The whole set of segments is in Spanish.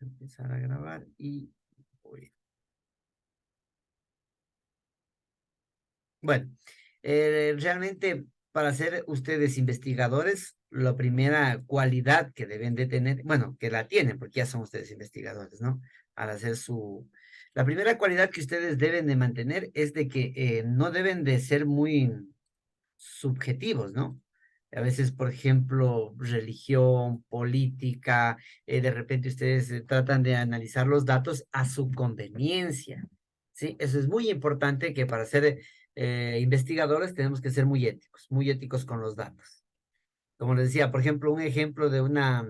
Empezar a grabar y voy. Bueno, realmente para ser ustedes investigadores, la primera cualidad que deben de tener, bueno, que la tienen, porque ya son ustedes investigadores, ¿no? Al hacer su... La primera cualidad que ustedes deben de mantener es de que no deben de ser muy subjetivos, ¿no? A veces, por ejemplo, religión, política, de repente ustedes tratan de analizar los datos a su conveniencia, ¿sí? Eso es muy importante que para ser investigadores tenemos que ser muy éticos con los datos. Como les decía, por ejemplo, un ejemplo de una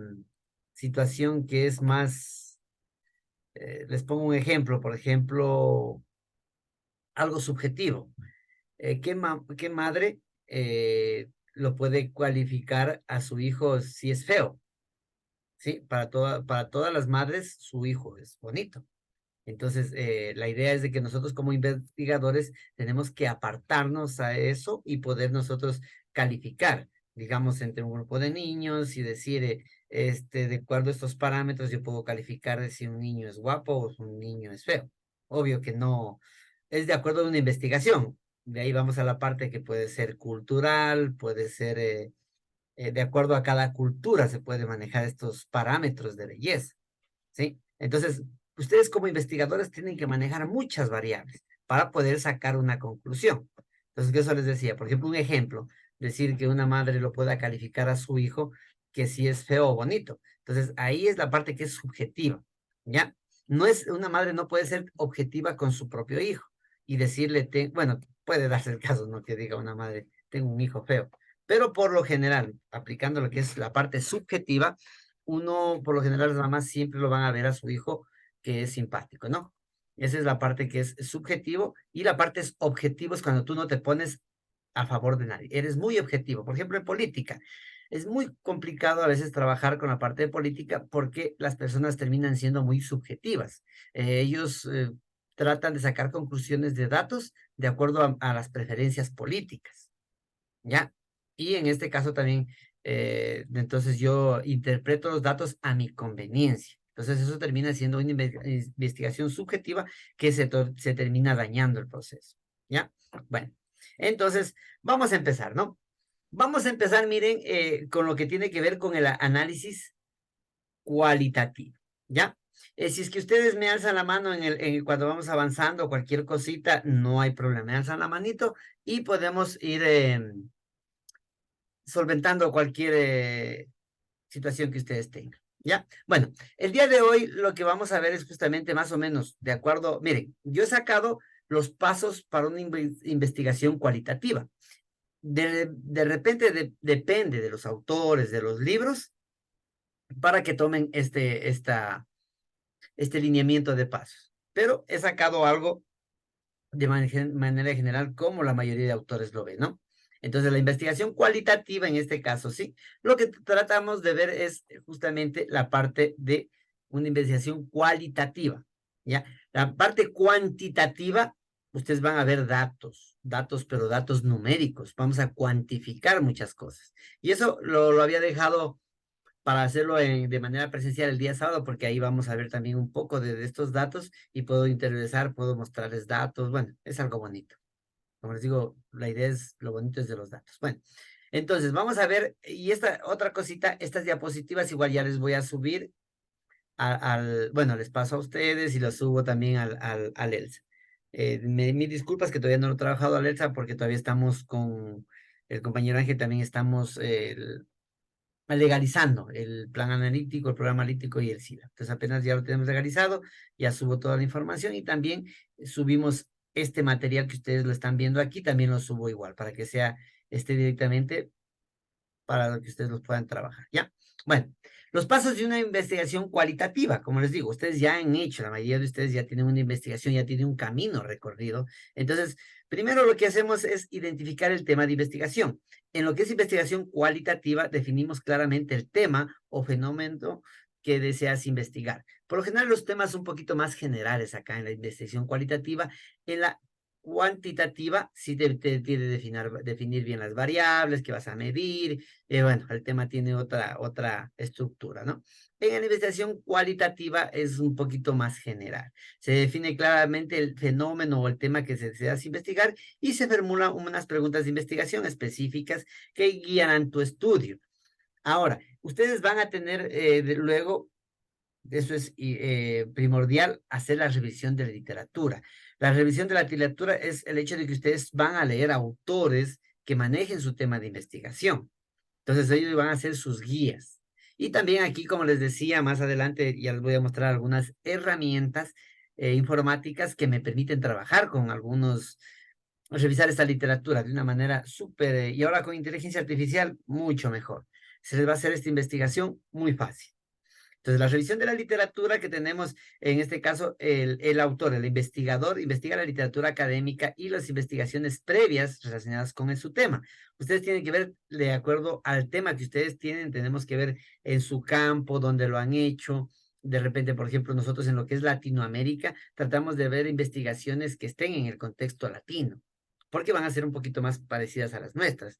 situación que es más, les pongo un ejemplo, por ejemplo, algo subjetivo. ¿Qué madre lo puede cualificar a su hijo si es feo? ¿Sí? Para todas las madres, su hijo es bonito. Entonces, la idea es de que nosotros como investigadores tenemos que apartarnos a eso y poder nosotros calificar, digamos, entre un grupo de niños y decir, de acuerdo a estos parámetros, yo puedo calificar de si un niño es guapo o si un niño es feo. Obvio que no, es de acuerdo a una investigación. De ahí vamos a la parte que puede ser cultural, puede ser de acuerdo a cada cultura se puede manejar estos parámetros de belleza. ¿Sí? Entonces, ustedes como investigadores tienen que manejar muchas variables para poder sacar una conclusión. Entonces, ¿qué eso les decía? Por ejemplo, un ejemplo, decir que una madre lo pueda calificar a su hijo que si es feo o bonito. Entonces, ahí es la parte que es subjetiva, ¿ya? No es, una madre no puede ser objetiva con su propio hijo y decirle, bueno, puede darse el caso, ¿no? Que diga una madre, tengo un hijo feo, pero por lo general, aplicando lo que es la parte subjetiva, uno, por lo general, las mamás siempre lo van a ver a su hijo que es simpático, ¿no? Esa es la parte que es subjetivo y la parte es objetivo es cuando tú no te pones a favor de nadie. Eres muy objetivo. Por ejemplo, en política. Es muy complicado a veces trabajar con la parte de política porque las personas terminan siendo muy subjetivas. Ellos tratan de sacar conclusiones de datos de acuerdo a las preferencias políticas. ¿Ya? Y en este caso también, entonces yo interpreto los datos a mi conveniencia. Entonces eso termina siendo una investigación subjetiva que se termina dañando el proceso. ¿Ya? Bueno, entonces vamos a empezar, ¿no? Vamos a empezar, miren, con lo que tiene que ver con el análisis cualitativo. ¿Ya? Si es que ustedes me alzan la mano cuando vamos avanzando, cualquier cosita, no hay problema. Me alzan la manito y podemos ir solventando cualquier situación que ustedes tengan. ¿Ya? Bueno, el día de hoy lo que vamos a ver es justamente más o menos de acuerdo. Miren, yo he sacado los pasos para una investigación cualitativa. De repente depende de los autores, de los libros, para que tomen este lineamiento de pasos. Pero he sacado algo de manera general como la mayoría de autores lo ven, ¿no? Entonces, la investigación cualitativa en este caso, sí, lo que tratamos de ver es justamente la parte de una investigación cualitativa, ¿ya? La parte cuantitativa, ustedes van a ver datos, pero datos numéricos, vamos a cuantificar muchas cosas. Y eso lo había dejado para hacerlo de manera presencial el día sábado, porque ahí vamos a ver también un poco de estos datos y puedo interesar, puedo mostrarles datos. Bueno, es algo bonito. Como les digo, la idea es, lo bonito es de los datos. Bueno, entonces vamos a ver, y esta otra cosita, estas diapositivas igual ya les voy a subir bueno, les paso a ustedes y los subo también al ELSA. Mis disculpas que todavía no lo he trabajado al ELSA porque todavía estamos con el compañero Ángel, también estamos legalizando el plan analítico, el programa analítico y el SIDA. Entonces apenas ya lo tenemos legalizado, ya subo toda la información y también subimos este material que ustedes lo están viendo aquí, también lo subo igual para que sea directamente para que ustedes los puedan trabajar, ¿ya? Bueno, los pasos de una investigación cualitativa, como les digo, ustedes ya han hecho, la mayoría de ustedes ya tienen una investigación, ya tienen un camino recorrido. Entonces, primero lo que hacemos es identificar el tema de investigación. En lo que es investigación cualitativa, definimos claramente el tema o fenómeno que deseas investigar. Por lo general, los temas un poquito más generales acá en la investigación cualitativa. En la Cuantitativa, sí te tiene que definir bien las variables que vas a medir. Bueno, el tema tiene otra estructura, ¿no? En la investigación cualitativa es un poquito más general. Se define claramente el fenómeno o el tema que se desea investigar y se formulan unas preguntas de investigación específicas que guiarán tu estudio. Ahora, ustedes van a tener luego eso es primordial, hacer la revisión de la literatura. La revisión de la literatura es el hecho de que ustedes van a leer autores que manejen su tema de investigación. Entonces ellos van a ser sus guías. Y también aquí, como les decía, más adelante ya les voy a mostrar algunas herramientas informáticas que me permiten trabajar con algunos, revisar esta literatura de una manera súper, y ahora con inteligencia artificial, mucho mejor. Se les va a hacer esta investigación muy fácil. Entonces, la revisión de la literatura que tenemos, en este caso, el autor, el investigador, investiga la literatura académica y las investigaciones previas relacionadas con su tema. Ustedes tienen que ver de acuerdo al tema que ustedes tienen, tenemos que ver en su campo, donde lo han hecho. De repente, por ejemplo, nosotros en lo que es Latinoamérica, tratamos de ver investigaciones que estén en el contexto latino, porque van a ser un poquito más parecidas a las nuestras.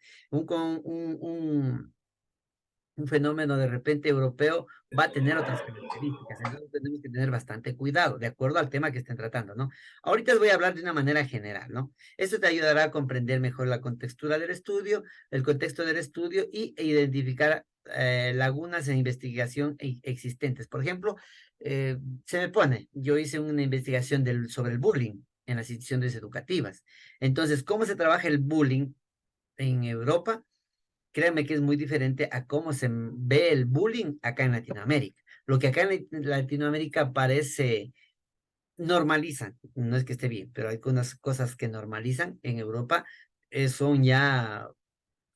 Un fenómeno de repente europeo va a tener otras características, entonces tenemos que tener bastante cuidado, de acuerdo al tema que estén tratando, ¿no? Ahorita les voy a hablar de una manera general, ¿no? Esto te ayudará a comprender mejor la contextura del estudio, el contexto del estudio e identificar lagunas en investigación existentes. Por ejemplo, se me pone, yo hice una investigación sobre el bullying en las instituciones educativas. Entonces, ¿cómo se trabaja el bullying en Europa? Créanme que es muy diferente a cómo se ve el bullying acá en Latinoamérica. Lo que acá en Latinoamérica parece normalizan, no es que esté bien, pero hay unas cosas que normalizan en Europa, son ya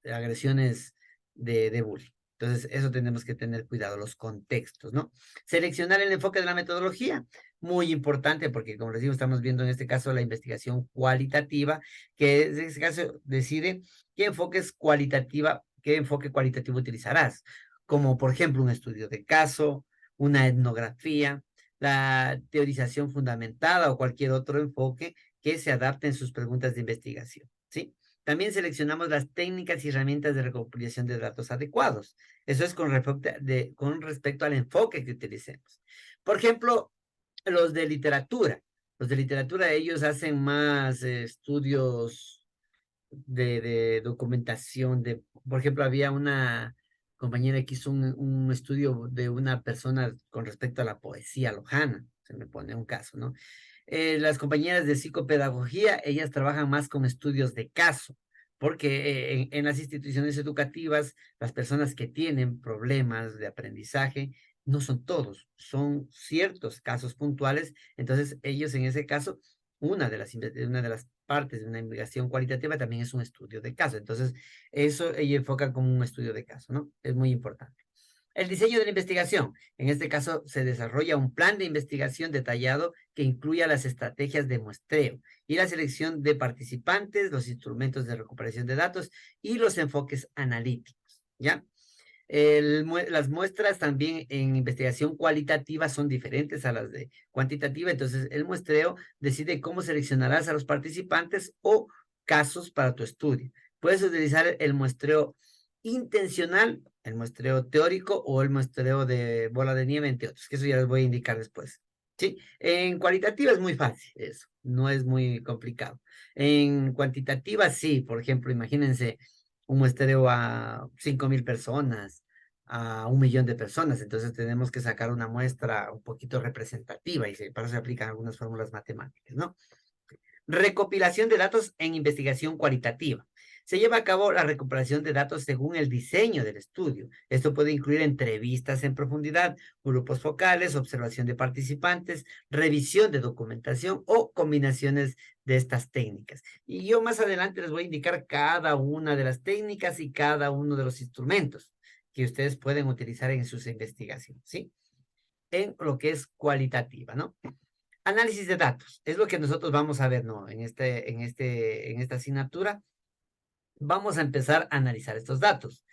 agresiones de bullying. Entonces, eso tenemos que tener cuidado, los contextos, ¿no? Seleccionar el enfoque de la metodología, muy importante porque, como les digo, estamos viendo en este caso la investigación cualitativa, que en este caso decide qué enfoque cualitativo utilizarás, como por ejemplo un estudio de caso, una etnografía, la teorización fundamentada o cualquier otro enfoque que se adapte en sus preguntas de investigación, ¿sí? También seleccionamos las técnicas y herramientas de recopilación de datos adecuados. Eso es con respecto al enfoque que utilicemos. Por ejemplo, los de literatura. Los de literatura, ellos hacen más estudios de documentación. Por ejemplo, había una compañera que hizo un estudio de una persona con respecto a la poesía lojana. Se me pone un caso, ¿no? Las compañeras de psicopedagogía, ellas trabajan más con estudios de caso, porque en las instituciones educativas, las personas que tienen problemas de aprendizaje, no son todos, son ciertos casos puntuales. Entonces, ellos en ese caso, una de las partes de una investigación cualitativa también es un estudio de caso. Entonces, eso ella enfoca como un estudio de caso, ¿no? Es muy importante. El diseño de la investigación. En este caso, se desarrolla un plan de investigación detallado que incluya las estrategias de muestreo y la selección de participantes, los instrumentos de recuperación de datos y los enfoques analíticos, ¿ya? Las muestras también en investigación cualitativa son diferentes a las de cuantitativa, entonces el muestreo decide cómo seleccionarás a los participantes o casos para tu estudio. Puedes utilizar el muestreo intencional, el muestreo teórico o el muestreo de bola de nieve, entre otros, que eso ya les voy a indicar después. ¿Sí? En cualitativa es muy fácil eso, no es muy complicado. En cuantitativa sí, por ejemplo, imagínense un muestreo a 5,000 personas, a 1 millón de personas, entonces tenemos que sacar una muestra un poquito representativa y para eso se aplican algunas fórmulas matemáticas, ¿no? Recopilación de datos en investigación cualitativa. Se lleva a cabo la recuperación de datos según el diseño del estudio. Esto puede incluir entrevistas en profundidad, grupos focales, observación de participantes, revisión de documentación o combinaciones de estas técnicas. Y yo más adelante les voy a indicar cada una de las técnicas y cada uno de los instrumentos que ustedes pueden utilizar en sus investigaciones, ¿sí? En lo que es cualitativa, ¿no? Análisis de datos, es lo que nosotros vamos a ver, ¿no? En esta asignatura, vamos a empezar a analizar estos datos.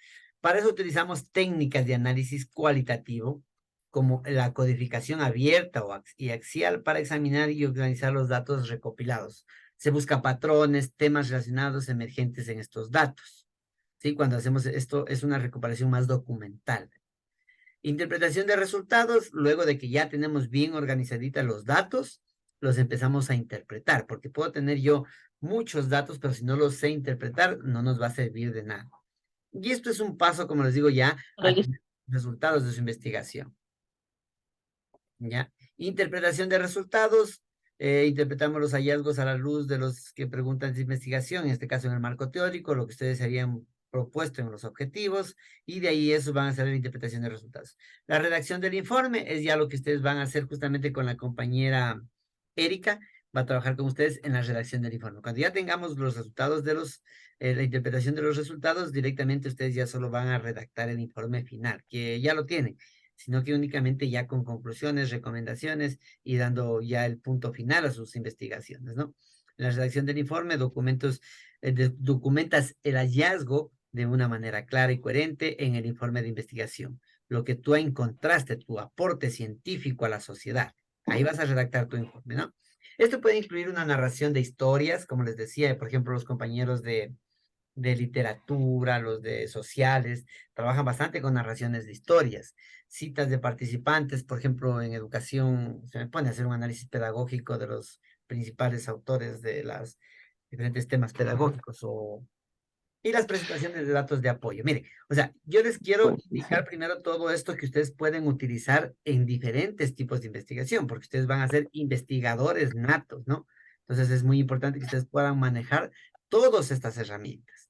Para eso utilizamos técnicas de análisis cualitativo, como la codificación abierta y axial para examinar y organizar los datos recopilados. Se busca patrones, temas relacionados, emergentes en estos datos. ¿Sí? Cuando hacemos esto, es una recuperación más documental. Interpretación de resultados, luego de que ya tenemos bien organizaditos los datos, los empezamos a interpretar, porque puedo tener yo muchos datos, pero si no los sé interpretar, no nos va a servir de nada. Y esto es un paso, como les digo, ya a tener resultados de su investigación. ¿Ya? Interpretación de resultados. Interpretamos los hallazgos a la luz de los que preguntan de investigación, en este caso en el marco teórico, lo que ustedes habían propuesto en los objetivos, y de ahí eso van a ser la interpretación de resultados. La redacción del informe es ya lo que ustedes van a hacer justamente con la compañera Erika, va a trabajar con ustedes en la redacción del informe. Cuando ya tengamos los resultados de la interpretación de los resultados, directamente ustedes ya solo van a redactar el informe final, que ya lo tienen, sino que únicamente ya con conclusiones, recomendaciones y dando ya el punto final a sus investigaciones, ¿no? La redacción del informe, documentas el hallazgo de una manera clara y coherente en el informe de investigación, lo que tú encontraste, tu aporte científico a la sociedad. Ahí vas a redactar tu informe, ¿no? Esto puede incluir una narración de historias, como les decía, por ejemplo, los compañeros de literatura, los de sociales, trabajan bastante con narraciones de historias, citas de participantes, por ejemplo, en educación, se me pone a hacer un análisis pedagógico de los principales autores de los diferentes temas pedagógicos y las presentaciones de datos de apoyo. Mire, o sea, yo les quiero indicar primero todo esto que ustedes pueden utilizar en diferentes tipos de investigación, porque ustedes van a ser investigadores natos, ¿no? Entonces es muy importante que ustedes puedan manejar todas estas herramientas.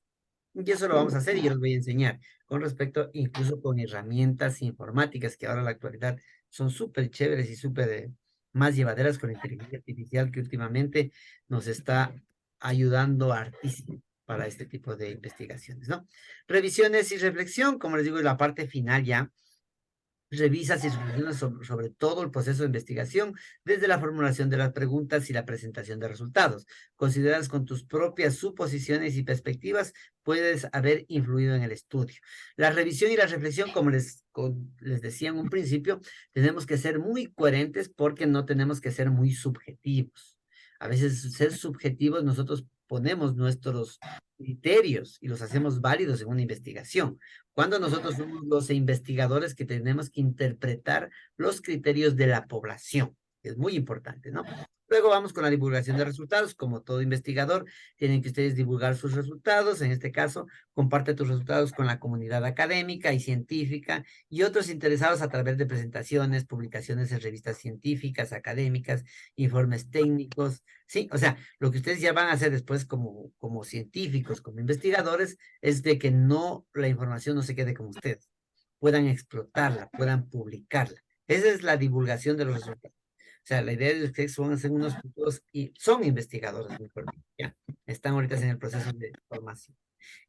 Y eso lo vamos a hacer y yo les voy a enseñar con respecto incluso con herramientas informáticas que ahora en la actualidad son súper chéveres y súper más llevaderas con la inteligencia artificial que últimamente nos está ayudando hartísimo para este tipo de investigaciones, ¿no? Revisiones y reflexión, como les digo, es la parte final ya. Revisas y reflexionas sobre todo el proceso de investigación, desde la formulación de las preguntas y la presentación de resultados. Consideras con tus propias suposiciones y perspectivas, puedes haber influido en el estudio. La revisión y la reflexión, como les decía en un principio, tenemos que ser muy coherentes porque no tenemos que ser muy subjetivos. A veces ser subjetivos nosotros ponemos nuestros criterios y los hacemos válidos en una investigación, cuando nosotros somos los investigadores que tenemos que interpretar los criterios de la población. Es muy importante, ¿no? Luego vamos con la divulgación de resultados. Como todo investigador, tienen que ustedes divulgar sus resultados. En este caso, comparte tus resultados con la comunidad académica y científica y otros interesados a través de presentaciones, publicaciones en revistas científicas, académicas, informes técnicos. Sí, o sea, lo que ustedes ya van a hacer después como científicos, como investigadores, es de que no, la información no se quede con ustedes, puedan explotarla, puedan publicarla. Esa es la divulgación de los resultados. O sea, la idea es que son hacer unos futuros y son investigadores, mejor dicho, ya. Están ahorita en el proceso de formación.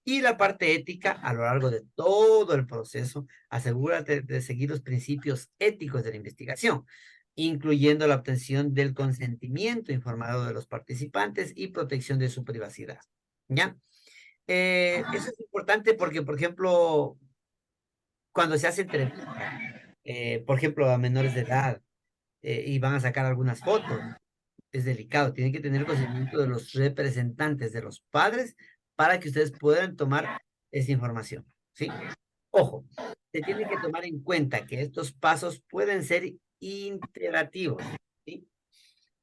Y la parte ética, a lo largo de todo el proceso, asegúrate de seguir los principios éticos de la investigación, incluyendo la obtención del consentimiento informado de los participantes y protección de su privacidad. ¿Ya? Eso es importante porque, por ejemplo, cuando se hace entrevistas, por ejemplo, a menores de edad, y van a sacar algunas fotos, es delicado, tienen que tener conocimiento de los representantes, de los padres, para que ustedes puedan tomar esa información, ¿sí? Ojo, se tiene que tomar en cuenta que estos pasos pueden ser interactivos, ¿sí?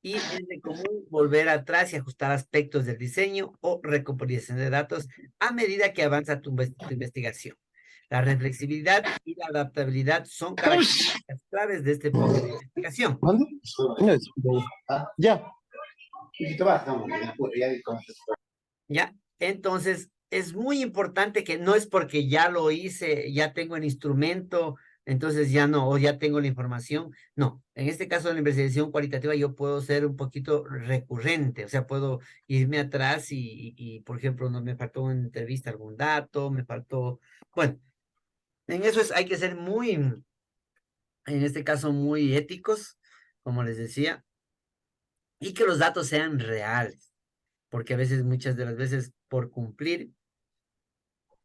Y es de común volver atrás y ajustar aspectos del diseño o recopilación de datos a medida que avanza tu investigación. La reflexibilidad y la adaptabilidad son características claves de este enfoque de investigación. ¿Mande? No es. Ya. ¿Ya? Entonces, es muy importante que no es porque ya lo hice, ya tengo el instrumento, entonces ya no, o ya tengo la información. No, en este caso de la investigación cualitativa yo puedo ser un poquito recurrente, o sea, puedo irme atrás y, por ejemplo, no me faltó una entrevista, algún dato, me faltó, bueno, en eso hay que ser muy, en este caso, muy éticos, como les decía, y que los datos sean reales, porque a veces, muchas de las veces, por cumplir,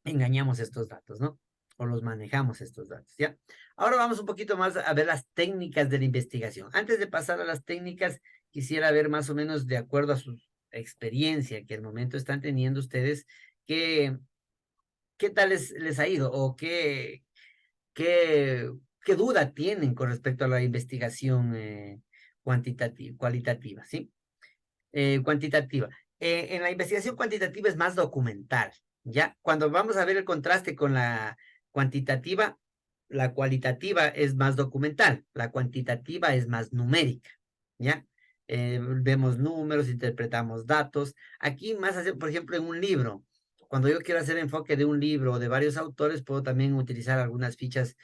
engañamos estos datos, ¿no? O los manejamos estos datos, ¿ya? Ahora vamos un poquito más a ver las técnicas de la investigación. Antes de pasar a las técnicas, quisiera ver más o menos de acuerdo a sus experiencia que al momento están teniendo ustedes, ¿qué, qué tal les ha ido? ¿O qué, qué duda tienen con respecto a la investigación cuantitativa, cualitativa, ¿sí? Cuantitativa. En la investigación cuantitativa es más documental, ¿ya? Cuando vamos a ver el contraste con la cuantitativa, la cualitativa es más documental, la cuantitativa es más numérica, ¿ya? Vemos números, interpretamos datos. Aquí más, por ejemplo, en un libro, cuando yo quiero hacer enfoque de un libro o de varios autores, puedo también utilizar algunas fichas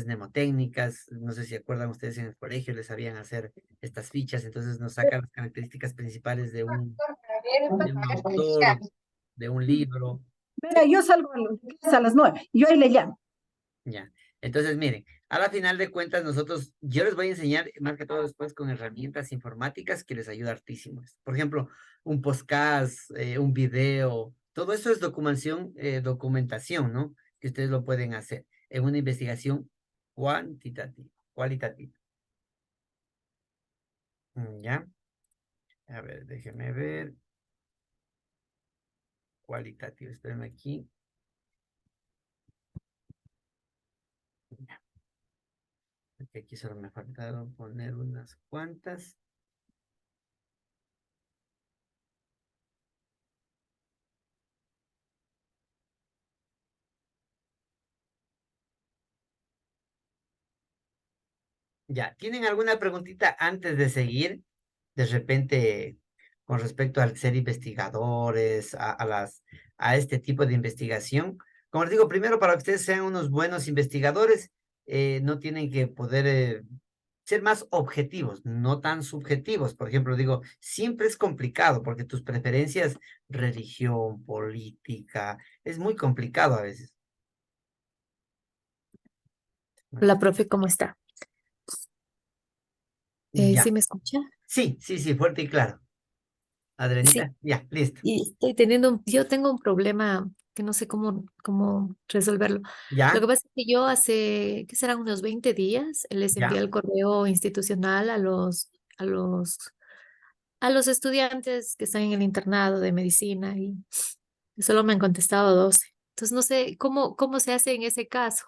mnemotécnicas. No sé si acuerdan ustedes en el colegio, les sabían hacer estas fichas, entonces nos sacan las características principales de un autor, de un libro, Mira, yo salgo a las 9, yo ahí le llamo. ya. Entonces, miren, a la final de cuentas, yo les voy a enseñar, más que todo después, con herramientas informáticas que les ayuda hartísimo. Por ejemplo, un podcast, un video, todo eso es documentación, ¿no? Que ustedes lo pueden hacer en una investigación cualitativa. ¿Ya? A ver, déjenme ver. Cualitativo, espérenme aquí. Ya, porque aquí solo me faltaron poner unas cuantas. Ya, ¿tienen alguna preguntita antes de seguir? De repente, con respecto al ser investigadores, a este tipo de investigación. Como les digo, primero, para que ustedes sean unos buenos investigadores, no tienen que poder ser más objetivos, no tan subjetivos. Por ejemplo, digo, siempre es complicado porque tus preferencias, religión, política, es muy complicado a veces. Hola, profe, ¿cómo está? ¿Sí Ya, me escucha? sí, fuerte y claro. Sí, Adrenita, ya, listo. y estoy yo tengo un problema que no sé cómo resolverlo. Lo Ya, que pasa es que yo hace, ¿qué serán? Unos 20 días les envié ya, el correo institucional a los estudiantes que están en el internado de medicina y solo me han contestado 12. Entonces no sé cómo se hace en ese caso.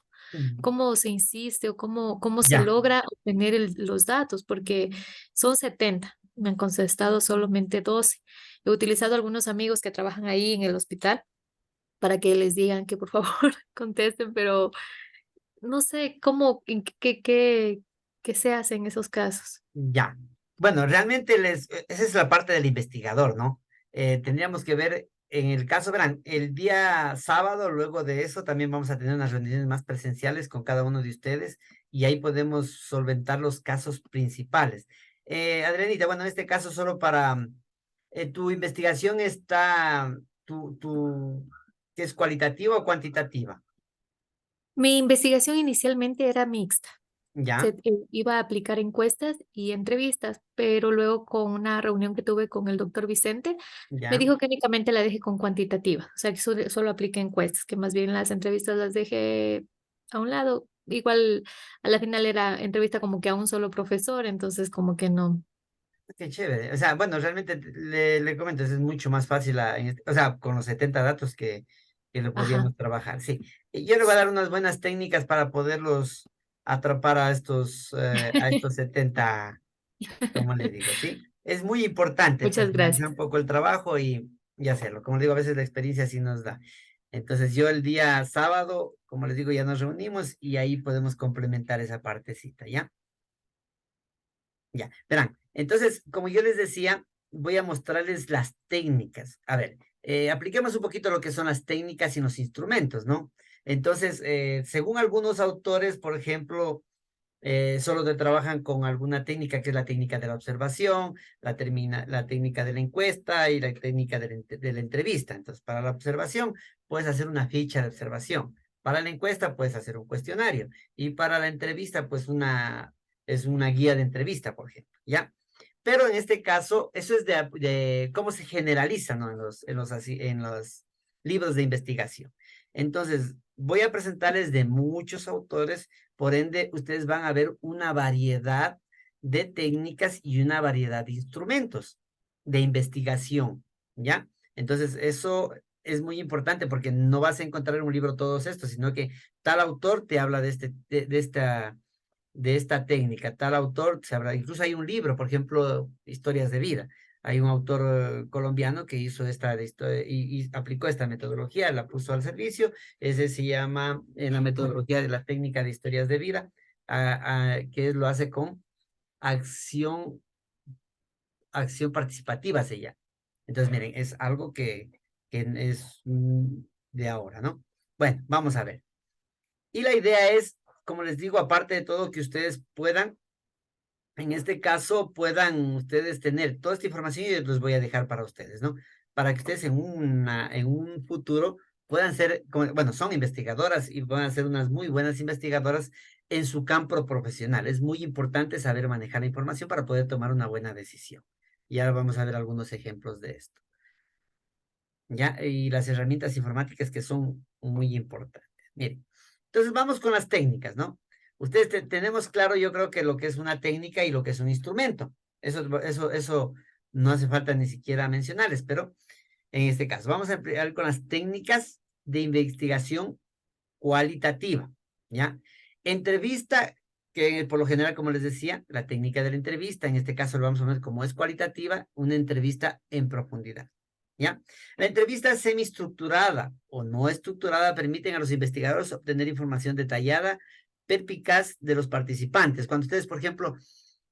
¿Cómo se insiste o cómo se ya, logra obtener los datos? Porque son 70, me han contestado solamente 12. He utilizado algunos amigos que trabajan ahí en el hospital para que les digan que por favor contesten, pero no sé en qué se hace en esos casos. ya. Bueno, realmente esa es la parte del investigador, ¿no? Tendríamos que ver, en el caso, verán, el día sábado, luego de eso, también vamos a tener unas reuniones más presenciales con cada uno de ustedes y ahí podemos solventar los casos principales. Adrianita, bueno, en este caso solo para tu investigación está, ¿qué es cualitativa o cuantitativa? Mi investigación inicialmente era mixta. Ya, Iba a aplicar encuestas y entrevistas, pero luego con una reunión que tuve con el doctor Vicente, me ya. dijo que únicamente la deje con cuantitativa, o sea, que solo aplique encuestas, que más bien las entrevistas las dejé a un lado. Igual a la final era entrevista como que a un solo profesor, entonces como que no. Qué chévere. O sea, bueno, realmente le comento, es mucho más fácil, o sea, con los 70 datos que lo Ajá. podíamos trabajar. Sí. Y yo le voy a dar unas buenas técnicas para poderlos atrapar a estos 70, como le digo, ¿sí? Es muy importante Muchas personalizar un gracias. poco el trabajo y hacerlo. Como le digo, a veces la experiencia sí nos da. Entonces, yo el día sábado, como les digo, ya nos reunimos y ahí podemos complementar esa partecita, ¿ya? Ya, verán. Entonces, como yo les decía, voy a mostrarles las técnicas. A ver, apliquemos un poquito lo que son las técnicas y los instrumentos, ¿no? Entonces, según algunos autores, por ejemplo, solo te trabajan con alguna técnica que es la técnica de la observación, la técnica de la encuesta y la técnica de la entrevista. Entonces, para la observación, puedes hacer una ficha de observación. Para la encuesta, puedes hacer un cuestionario. Y para la entrevista, pues es una guía de entrevista, por ejemplo, ¿ya? Pero en este caso, eso es de cómo se generaliza, ¿no? En los libros de investigación. Entonces, voy a presentarles de muchos autores, por ende, ustedes van a ver una variedad de técnicas y una variedad de instrumentos, de investigación, ¿ya? Entonces, eso es muy importante porque no vas a encontrar en un libro todos estos, sino que tal autor te habla de esta técnica, tal autor se habla, incluso hay un libro, por ejemplo, Historias de vida. Hay un autor colombiano que hizo y aplicó esta metodología, la puso al servicio. Ese se llama la metodología de la técnica de historias de vida, que lo hace con acción, acción participativa, se llama. Entonces, miren, es algo que es de ahora, ¿no? Bueno, vamos a ver. Y la idea es, como les digo, aparte de todo, que ustedes puedan, en este caso, puedan ustedes tener toda esta información y yo les voy a dejar para ustedes, ¿no? Para que ustedes en un futuro puedan ser, bueno, son investigadoras y van a ser unas muy buenas investigadoras en su campo profesional. Es muy importante saber manejar la información para poder tomar una buena decisión. Y ahora vamos a ver algunos ejemplos de esto. ¿Ya? Y las herramientas informáticas que son muy importantes. Miren, entonces vamos con las técnicas, ¿no? Ustedes tenemos claro, yo creo que lo que es una técnica y lo que es un instrumento. Eso no hace falta ni siquiera mencionarles, pero en este caso, vamos a emplear con las técnicas de investigación cualitativa, ¿ya? Entrevista, que por lo general, como les decía, la técnica de la entrevista, en este caso lo vamos a ver como es cualitativa, una entrevista en profundidad, ¿ya? La entrevista semiestructurada o no estructurada permiten a los investigadores obtener información detallada, perspicaz de los participantes. Cuando ustedes, por ejemplo,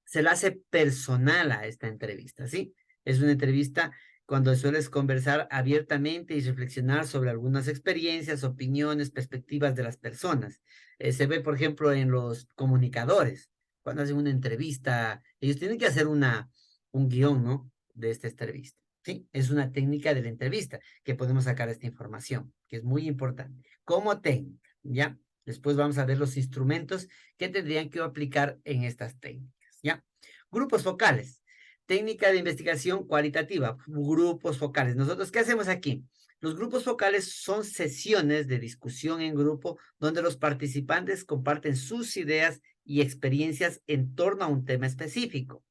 se la hace personal a esta entrevista, ¿sí? Es una entrevista cuando sueles conversar abiertamente y reflexionar sobre algunas experiencias, opiniones, perspectivas de las personas. Se ve, por ejemplo, en los comunicadores, cuando hacen una entrevista, ellos tienen que hacer un guión, ¿no? De esta entrevista. Sí, es una técnica de la entrevista que podemos sacar esta información, que es muy importante. Como técnica, ¿ya? Después vamos a ver los instrumentos que tendrían que aplicar en estas técnicas, ¿ya? Grupos focales. Técnica de investigación cualitativa, grupos focales. Nosotros, ¿qué hacemos aquí? Los grupos focales son sesiones de discusión en grupo donde los participantes comparten sus ideas y experiencias en torno a un tema específico.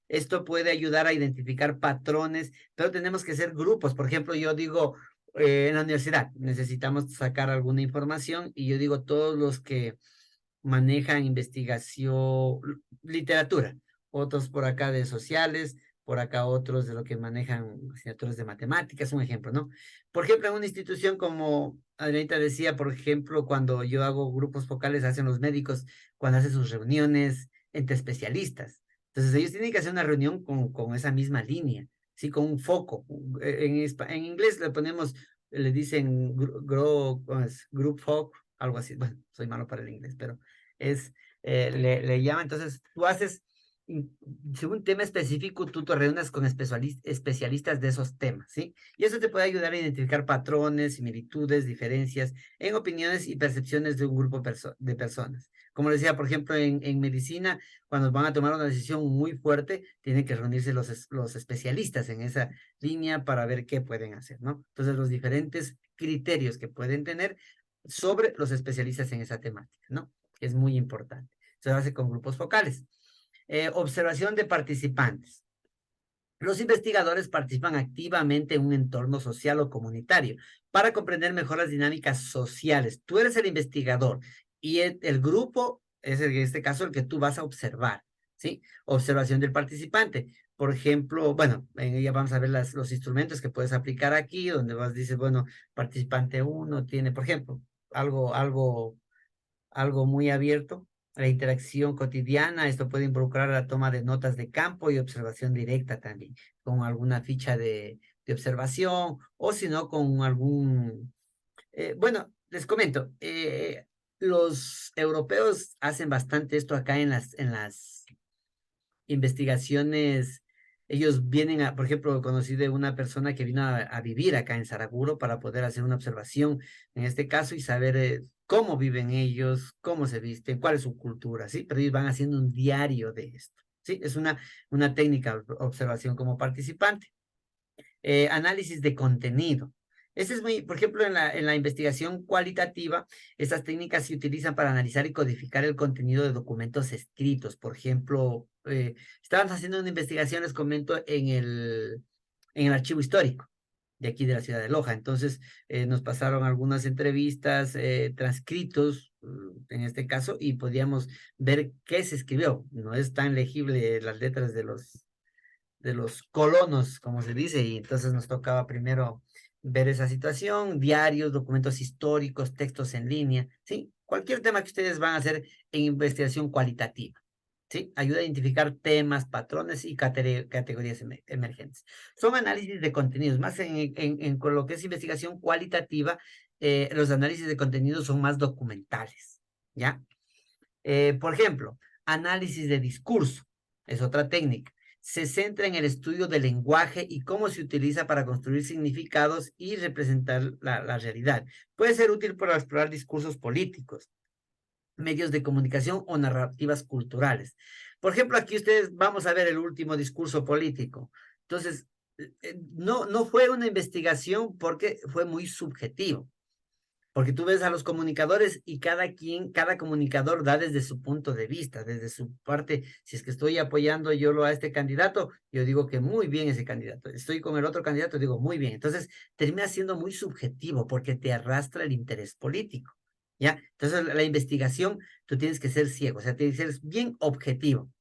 Esto puede ayudar a identificar patrones, pero tenemos que ser grupos. Por ejemplo, yo digo, en la universidad necesitamos sacar alguna información y yo digo todos los que manejan investigación, literatura, otros por acá de sociales, por acá otros de lo que manejan asignaturas de matemáticas, un ejemplo, ¿no? Por ejemplo, en una institución como Adriana decía, por ejemplo, cuando yo hago grupos focales, hacen los médicos, cuando hacen sus reuniones entre especialistas. Entonces, ellos tienen que hacer una reunión con esa misma línea, ¿sí? Con un foco. En inglés le ponemos, le dicen group foc, algo así. Bueno, soy malo para el inglés, pero es, le llama, entonces tú haces, según tema específico, tú te reúnes con especialistas de esos temas, ¿sí? Y eso te puede ayudar a identificar patrones, similitudes, diferencias en opiniones y percepciones de un grupo de personas. Como decía, por ejemplo, en medicina, cuando van a tomar una decisión muy fuerte, tienen que reunirse los especialistas en esa línea para ver qué pueden hacer, ¿no? Entonces, los diferentes criterios que pueden tener sobre los especialistas en esa temática, ¿no? Es muy importante. Se hace con grupos focales. Observación de participantes. Los investigadores participan activamente en un entorno social o comunitario para comprender mejor las dinámicas sociales. Tú eres el investigador y el grupo es en este caso el que tú vas a observar, ¿sí? Observación del participante. Por ejemplo, bueno, ya vamos a ver los instrumentos que puedes aplicar aquí, donde dices, bueno, participante 1 tiene, por ejemplo, algo muy abierto, la interacción cotidiana. Esto puede involucrar la toma de notas de campo y observación directa también, con alguna ficha de observación, o si no, con algún, bueno, les comento, los europeos hacen bastante esto acá en las investigaciones. Ellos vienen por ejemplo, conocí de una persona que vino a vivir acá en Saraguro para poder hacer una observación en este caso y saber cómo viven ellos, cómo se visten, cuál es su cultura, ¿sí? Pero ellos van haciendo un diario de esto, ¿sí? Es una técnica de observación como participante. Análisis de contenido. Este es muy, por ejemplo, en la investigación cualitativa, estas técnicas se utilizan para analizar y codificar el contenido de documentos escritos. Por ejemplo, estaban haciendo una investigación, les comento, en el archivo histórico de aquí de la ciudad de Loja. Entonces, nos pasaron algunas entrevistas, transcritos, en este caso, y podíamos ver qué se escribió. No es tan legible las letras de los colonos, como se dice, y entonces nos tocaba primero ver esa situación, diarios, documentos históricos, textos en línea, ¿sí? Cualquier tema que ustedes van a hacer en investigación cualitativa. ¿Sí? Ayuda a identificar temas, patrones y categorías emergentes. Son análisis de contenidos, más con lo que es investigación cualitativa, los análisis de contenidos son más documentales, ¿ya? Por ejemplo, análisis de discurso, es otra técnica. Se centra en el estudio del lenguaje y cómo se utiliza para construir significados y representar la realidad. Puede ser útil para explorar discursos políticos, medios de comunicación o narrativas culturales. Por ejemplo, aquí ustedes vamos a ver el último discurso político. Entonces, no fue una investigación porque fue muy subjetivo. Porque tú ves a los comunicadores y cada comunicador da desde su punto de vista, desde su parte. Si es que estoy apoyando yo a este candidato, yo digo que muy bien ese candidato. Estoy con el otro candidato, digo muy bien. Entonces, termina siendo muy subjetivo porque te arrastra el interés político. ¿Ya? Entonces, la investigación, tú tienes que ser ciego, o sea, tienes que ser bien objetivo.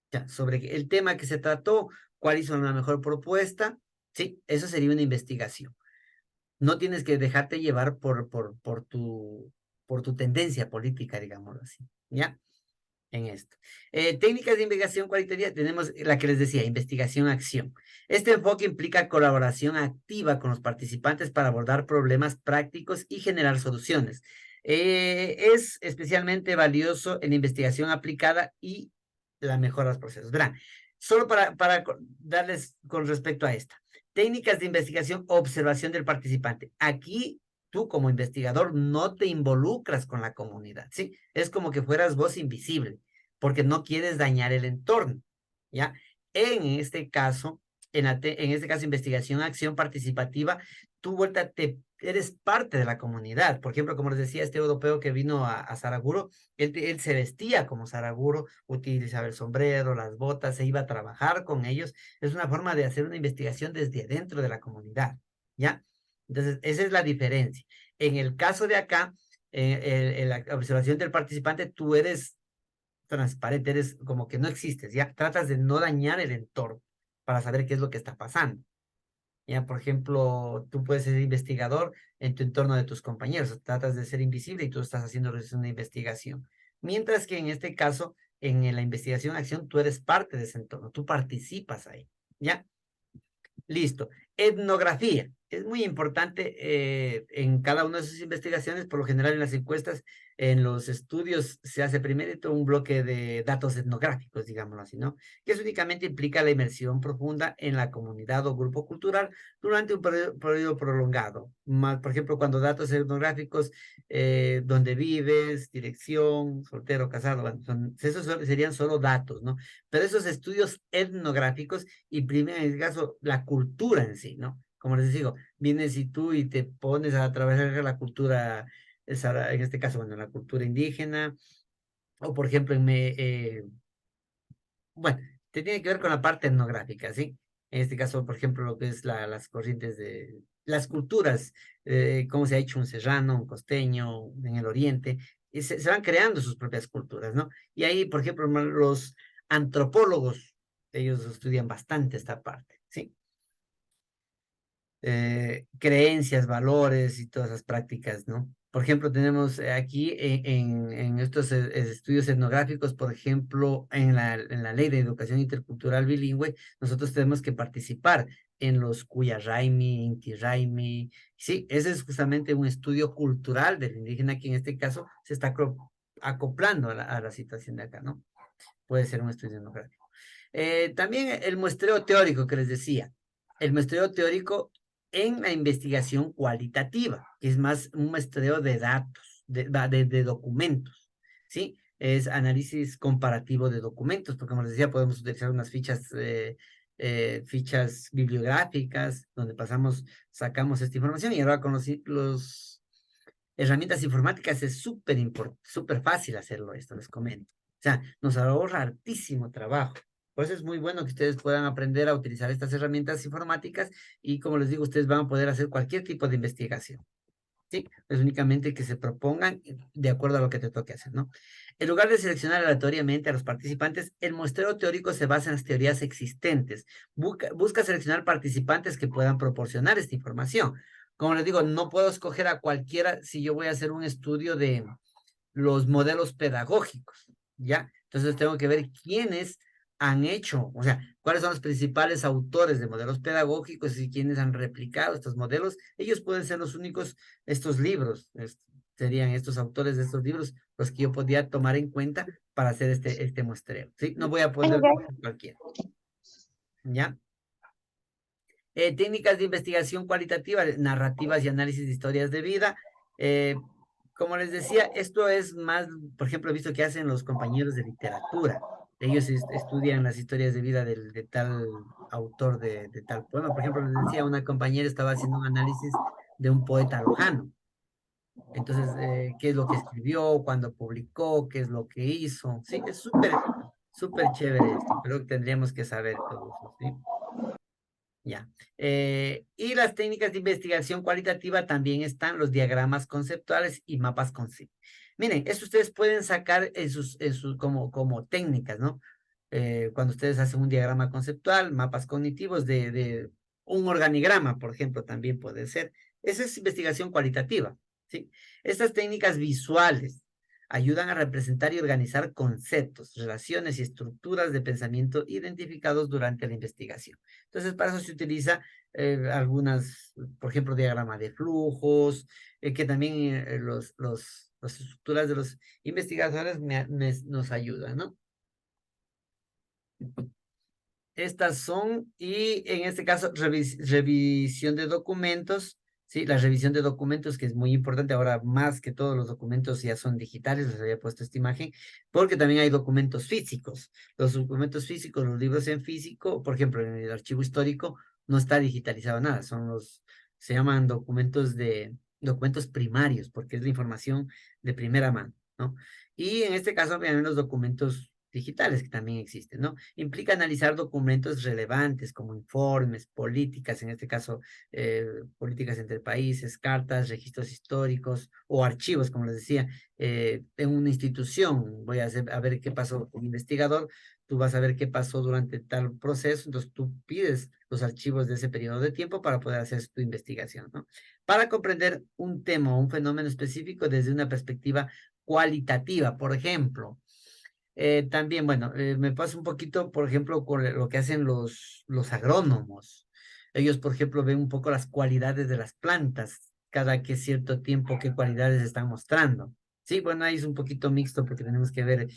¿Ya? Sobre el tema que se trató, cuál hizo la mejor propuesta, ¿sí? Eso sería una investigación. No tienes que dejarte llevar por tu tendencia política, digámoslo así, ¿ya? En esto. Técnicas de investigación cualitativa, tenemos la que les decía, investigación-acción. Este enfoque implica colaboración activa con los participantes para abordar problemas prácticos y generar soluciones. Es especialmente valioso en investigación aplicada y la mejora de los procesos. Verán, solo para darles con respecto a esta. Técnicas de investigación, observación del participante. Aquí tú como investigador no te involucras con la comunidad, ¿sí? Es como que fueras voz invisible, porque no quieres dañar el entorno, ¿ya? En este caso, en este caso, investigación, acción participativa, tú vuelta, eres parte de la comunidad. Por ejemplo, como les decía, este europeo que vino a Saraguro, él se vestía como Saraguro, utilizaba el sombrero, las botas, se iba a trabajar con ellos. Es una forma de hacer una investigación desde adentro de la comunidad, ¿ya? Entonces, esa es la diferencia. En el caso de acá, en la observación del participante, tú eres transparente, eres como que no existes, ¿ya? Tratas de no dañar el entorno para saber qué es lo que está pasando. Ya, por ejemplo, tú puedes ser investigador en tu entorno de tus compañeros, tratas de ser invisible y tú estás haciendo una investigación. Mientras que en este caso, en la investigación-acción, tú eres parte de ese entorno, tú participas ahí, ¿ya? Listo. Etnografía. Es muy importante en cada una de sus investigaciones, por lo general en las encuestas, en los estudios se hace primero un bloque de datos etnográficos, digámoslo así, ¿no? Que eso únicamente implica la inmersión profunda en la comunidad o grupo cultural durante un periodo prolongado. Más, por ejemplo, cuando datos etnográficos, donde vives, dirección, soltero, casado, bueno, esos serían solo datos, ¿no? Pero esos estudios etnográficos imprimen en este caso la cultura en sí, ¿no? Como les digo, vienes y tú y te pones a trabajar la cultura, en este caso, bueno, la cultura indígena, o por ejemplo, bueno, te tiene que ver con la parte etnográfica, ¿sí? En este caso, por ejemplo, lo que es las corrientes de las culturas, cómo se ha hecho un serrano, un costeño, en el oriente, y se van creando sus propias culturas, ¿no? Y ahí, por ejemplo, los antropólogos, ellos estudian bastante esta parte, ¿sí? Creencias, valores y todas esas prácticas, ¿no? Por ejemplo, tenemos aquí en estos estudios etnográficos, por ejemplo, en la Ley de Educación Intercultural Bilingüe, nosotros tenemos que participar en los Cuyarraimi, Inti Raimi. Sí, ese es justamente un estudio cultural del indígena que en este caso se está acoplando a la situación de acá, ¿no? Puede ser un estudio etnográfico. También el muestreo teórico que les decía. El muestreo teórico en la investigación cualitativa, que es más un muestreo de datos, de documentos, ¿sí? Es análisis comparativo de documentos, porque como les decía, podemos utilizar unas fichas bibliográficas, donde sacamos esta información, y ahora con los herramientas informáticas es súper fácil hacerlo esto, les comento. O sea, nos ahorra hartísimo trabajo, Por eso es muy bueno que ustedes puedan aprender a utilizar estas herramientas informáticas y, como les digo, ustedes van a poder hacer cualquier tipo de investigación. Sí, es únicamente que se propongan de acuerdo a lo que te toque hacer, ¿no? En lugar de seleccionar aleatoriamente a los participantes, el muestreo teórico se basa en las teorías existentes. Busca seleccionar participantes que puedan proporcionar esta información. Como les digo, no puedo escoger a cualquiera si yo voy a hacer un estudio de los modelos pedagógicos, ¿ya? Entonces tengo que ver quiénes han hecho, o sea, cuáles son los principales autores de modelos pedagógicos y quiénes han replicado estos modelos. Ellos pueden ser los únicos, estos libros, serían estos autores de estos libros los que yo podría tomar en cuenta para hacer este muestreo, ¿sí? No voy a poner cualquiera, ¿ya? Técnicas de investigación cualitativa, narrativas y análisis de historias de vida. Como les decía, esto es más, por ejemplo, he visto que hacen los compañeros de literatura. Ellos estudian las historias de vida de tal autor de tal poema. Por ejemplo, les decía, una compañera estaba haciendo un análisis de un poeta lojano. Entonces, qué es lo que escribió, cuándo publicó, qué es lo que hizo. Sí, es súper chévere esto. Creo que tendríamos que saber todo eso, ¿sí? Ya. Y las técnicas de investigación cualitativa también están los diagramas conceptuales y mapas conceptuales. Miren, eso ustedes pueden sacar como técnicas, ¿no? Cuando ustedes hacen un diagrama conceptual, mapas cognitivos de un organigrama, por ejemplo, también puede ser. Esa es investigación cualitativa, ¿sí? Estas técnicas visuales ayudan a representar y organizar conceptos, relaciones y estructuras de pensamiento identificados durante la investigación. Entonces, para eso se utiliza algunas, por ejemplo, diagrama de flujos, que también las estructuras de los investigadores nos ayudan, ¿no? Estas son, y en este caso, revisión de documentos, ¿sí? La revisión de documentos, que es muy importante, ahora más que todos los documentos ya son digitales, les había puesto esta imagen, porque también hay documentos físicos. Los documentos físicos, los libros en físico, por ejemplo, en el archivo histórico, no está digitalizado nada, se llaman documentos primarios, porque es la información de primera mano, ¿no? Y en este caso, vienen los documentos digitales que también existen, ¿no? Implica analizar documentos relevantes como informes, políticas, en este caso, políticas entre países, cartas, registros históricos o archivos, como les decía, en una institución. Voy a ver qué pasó como investigador, tú vas a ver qué pasó durante tal proceso, entonces tú pides los archivos de ese periodo de tiempo para poder hacer tu investigación, ¿no? Para comprender un tema o un fenómeno específico desde una perspectiva cualitativa, por ejemplo. También, bueno, me pasa un poquito, por ejemplo, con lo que hacen los agrónomos. Ellos, por ejemplo, ven un poco las cualidades de las plantas, cada que cierto tiempo qué cualidades están mostrando. Sí, bueno, ahí es un poquito mixto porque tenemos que ver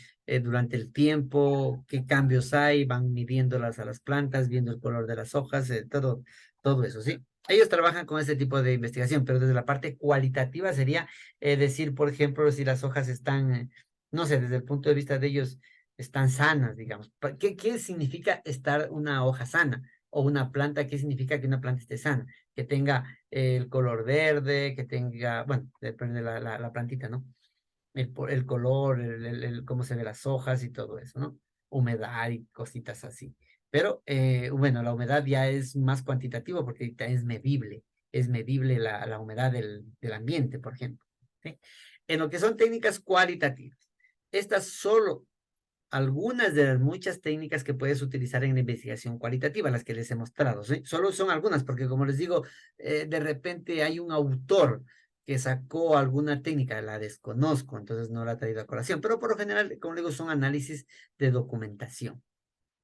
durante el tiempo qué cambios hay, van midiéndolas a las plantas, viendo el color de las hojas, todo eso, ¿sí? Ellos trabajan con este tipo de investigación, pero desde la parte cualitativa sería decir, por ejemplo, si las hojas están no sé, desde el punto de vista de ellos, están sanas, digamos. ¿Qué significa estar una hoja sana? O una planta, ¿qué significa que una planta esté sana? Que tenga el color verde, que tenga, bueno, depende de la plantita, ¿no? El color, cómo se ven las hojas y todo eso, ¿no? Humedad y cositas así. Pero, bueno, la humedad ya es más cuantitativo porque es medible la humedad del ambiente, por ejemplo. ¿Sí? En lo que son técnicas cualitativas. Estas solo algunas de las muchas técnicas que puedes utilizar en la investigación cualitativa, las que les he mostrado, ¿sí? Solo son algunas, porque como les digo, de repente hay un autor que sacó alguna técnica, la desconozco, entonces no la he traído a colación, pero por lo general, como les digo, son análisis de documentación.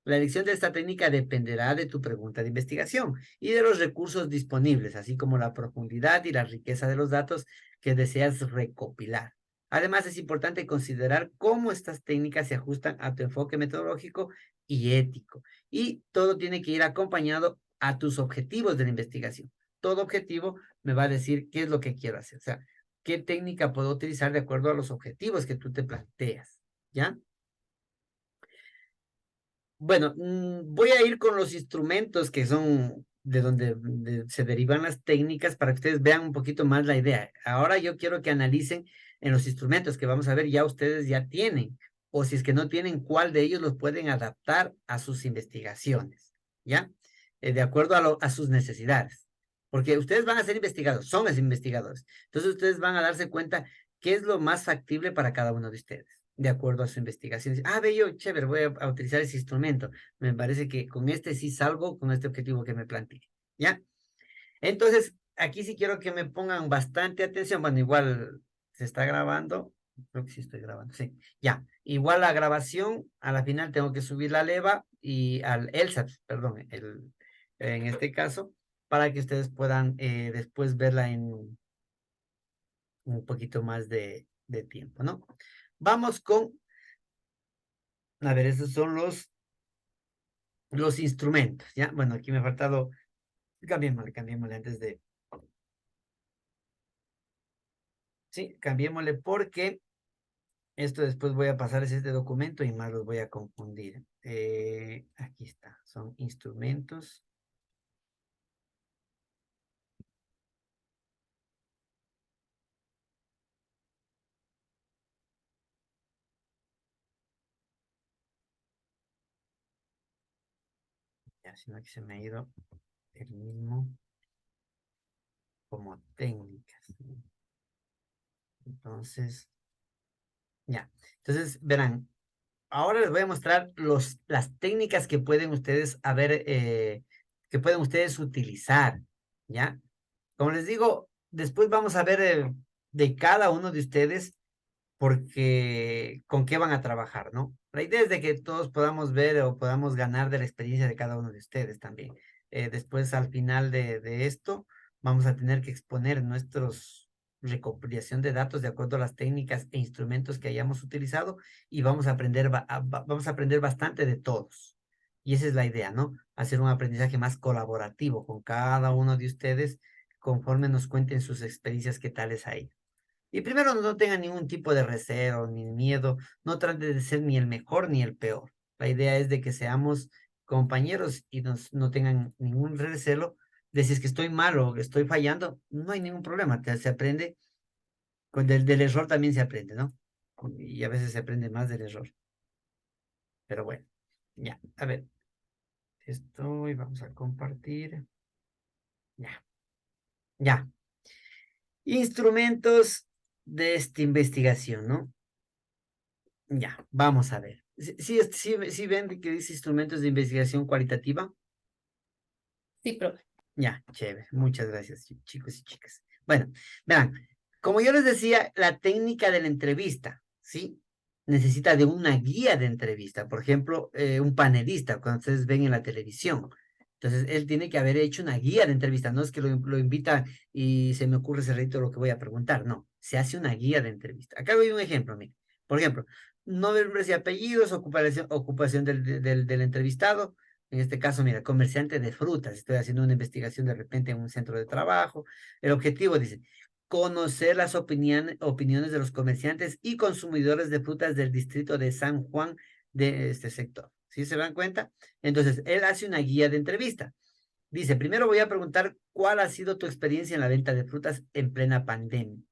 La elección de esta técnica dependerá de tu pregunta de investigación y de los recursos disponibles, así como la profundidad y la riqueza de los datos que deseas recopilar. Además, es importante considerar cómo estas técnicas se ajustan a tu enfoque metodológico y ético. Y todo tiene que ir acompañado a tus objetivos de la investigación. Todo objetivo me va a decir qué es lo que quiero hacer. O sea, qué técnica puedo utilizar de acuerdo a los objetivos que tú te planteas. ¿Ya? Bueno, voy a ir con los instrumentos que son de donde se derivan las técnicas para que ustedes vean un poquito más la idea. Ahora yo quiero que analicen en los instrumentos que vamos a ver, ya ustedes ya tienen o si es que no tienen, cuál de ellos los pueden adaptar a sus investigaciones, ¿ya? De acuerdo a sus necesidades. Porque ustedes van a ser investigados, son los investigadores. Entonces ustedes van a darse cuenta qué es lo más factible para cada uno de ustedes, de acuerdo a su investigación. Ah, bello, chévere, voy a utilizar ese instrumento. Me parece que con este sí salgo con este objetivo que me planteé, ¿ya? Entonces, aquí sí quiero que me pongan bastante atención. Bueno, igual se está grabando. Creo que sí estoy grabando, sí. Ya, igual la grabación, a la final tengo que subir la leva y al ELSAT, perdón, en este caso, para que ustedes puedan después verla en un poquito más de tiempo, ¿no? Vamos con, a ver, esos son los instrumentos, ¿ya? Bueno, aquí me ha faltado, cambiémosle antes de, sí, cambiémosle porque esto después voy a pasarles este documento y más los voy a confundir. Aquí está, son instrumentos. Ya, sino que se me ha ido el mismo como técnicas. Entonces, ya. Entonces, verán, ahora les voy a mostrar las técnicas que pueden ustedes que pueden ustedes utilizar, ¿ya? Como les digo, después vamos a ver de cada uno de ustedes porque con qué van a trabajar, ¿no? La idea es de que todos podamos ver o podamos ganar de la experiencia de cada uno de ustedes también. Después, al final de esto, vamos a tener que exponer nuestros recopilación de datos de acuerdo a las técnicas e instrumentos que hayamos utilizado y vamos a aprender, vamos a aprender bastante de todos. Y esa es la idea, ¿no? Hacer un aprendizaje más colaborativo con cada uno de ustedes conforme nos cuenten sus experiencias, qué tales hay. Y primero no tengan ningún tipo de recelo ni miedo, no traten de ser ni el mejor ni el peor. La idea es de que seamos compañeros y no tengan ningún recelo de si es que estoy mal o que estoy fallando, no hay ningún problema, se aprende, del error también se aprende, ¿no? Y a veces se aprende más del error. Pero bueno, ya, a ver, esto y vamos a compartir. Ya, ya. Instrumentos de esta investigación, ¿no? Ya, vamos a ver. Sí ven que dice instrumentos de investigación cualitativa. Sí, profe. Ya, chévere. Muchas gracias, chicos y chicas. Bueno, vean, como yo les decía, la técnica de la entrevista, ¿sí? Necesita de una guía de entrevista. Por ejemplo, un panelista, cuando ustedes ven en la televisión. Entonces, él tiene que haber hecho una guía de entrevista. No es que lo invita y se me ocurre ese reto lo que voy a preguntar. No, se hace una guía de entrevista. Acá doy un ejemplo, mire. Por ejemplo, nombres y apellidos, ocupación del entrevistado. En este caso, mira, comerciante de frutas. Estoy haciendo una investigación de repente en un centro de trabajo. El objetivo, dice, conocer las opiniones de los comerciantes y consumidores de frutas del distrito de San Juan de este sector. ¿Sí se dan cuenta? Entonces, él hace una guía de entrevista. Dice, primero voy a preguntar cuál ha sido tu experiencia en la venta de frutas en plena pandemia.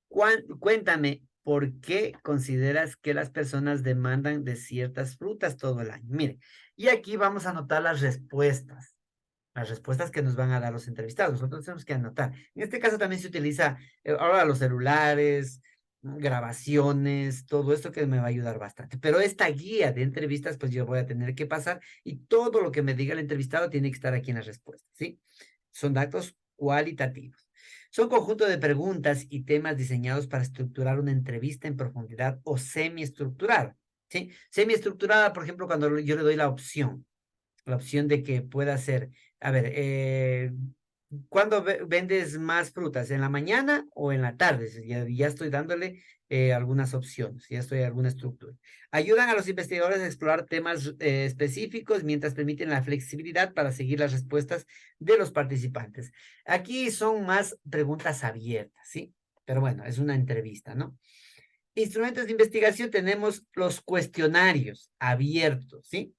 Cuéntame, ¿por qué consideras que las personas demandan de ciertas frutas todo el año? Mire, y aquí vamos a anotar las respuestas que nos van a dar los entrevistados. Nosotros tenemos que anotar. En este caso también se utiliza ahora los celulares, grabaciones, todo esto que me va a ayudar bastante. Pero esta guía de entrevistas, pues yo voy a tener que pasar y todo lo que me diga el entrevistado tiene que estar aquí en la respuesta, ¿sí? Son datos cualitativos. Son conjunto de preguntas y temas diseñados para estructurar una entrevista en profundidad o semiestructurada, ¿sí? Semiestructurada, por ejemplo, cuando yo le doy la opción de que pueda ser, a ver, ¿cuándo vendes más frutas? ¿En la mañana o en la tarde? Ya estoy dándole algunas opciones, ya estoy en alguna estructura. Ayudan a los investigadores a explorar temas específicos mientras permiten la flexibilidad para seguir las respuestas de los participantes. Aquí son más preguntas abiertas, ¿sí? Pero bueno, es una entrevista, ¿no? Instrumentos de investigación tenemos los cuestionarios abiertos, ¿sí?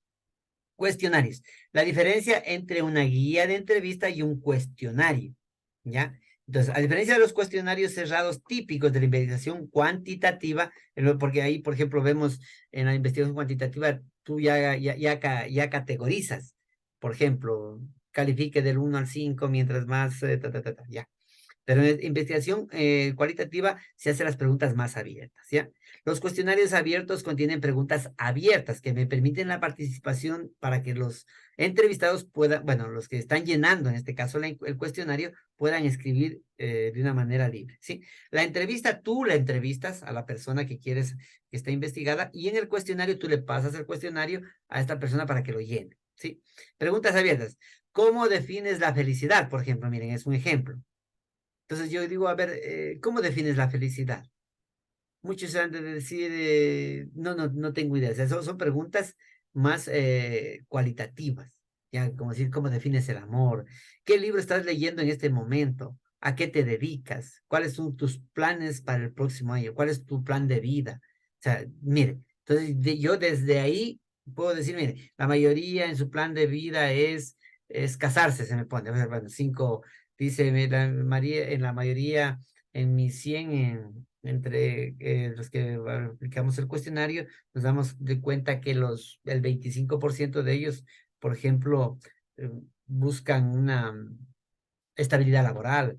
Cuestionarios. La diferencia entre una guía de entrevista y un cuestionario, ¿ya? Entonces, a diferencia de los cuestionarios cerrados típicos de la investigación cuantitativa, porque ahí, por ejemplo, vemos en la investigación cuantitativa, tú ya categorizas. Por ejemplo, califique del 1 al 5, mientras más, ya. Pero en investigación cualitativa se hacen las preguntas más abiertas, ¿ya? Los cuestionarios abiertos contienen preguntas abiertas que me permiten la participación para que los entrevistados puedan, bueno, los que están llenando, en este caso el cuestionario, puedan escribir de una manera libre, ¿sí? La entrevista, tú la entrevistas a la persona que quieres que esté investigada y en el cuestionario tú le pasas el cuestionario a esta persona para que lo llene, ¿sí? Preguntas abiertas. ¿Cómo defines la felicidad? Por ejemplo, miren, es un ejemplo. Entonces yo digo, a ver, ¿cómo defines la felicidad? Muchos han de decir, no tengo idea. O sea, son preguntas más cualitativas. Ya, como decir, ¿cómo defines el amor? ¿Qué libro estás leyendo en este momento? ¿A qué te dedicas? ¿Cuáles son tus planes para el próximo año? ¿Cuál es tu plan de vida? O sea, mire, entonces yo desde ahí puedo decir, mire, la mayoría en su plan de vida es casarse, se me pone. Bueno, cinco, dice María, en la mayoría, en mis 100 entre los que aplicamos el cuestionario, nos damos de cuenta que el 25% de ellos, por ejemplo, buscan una estabilidad laboral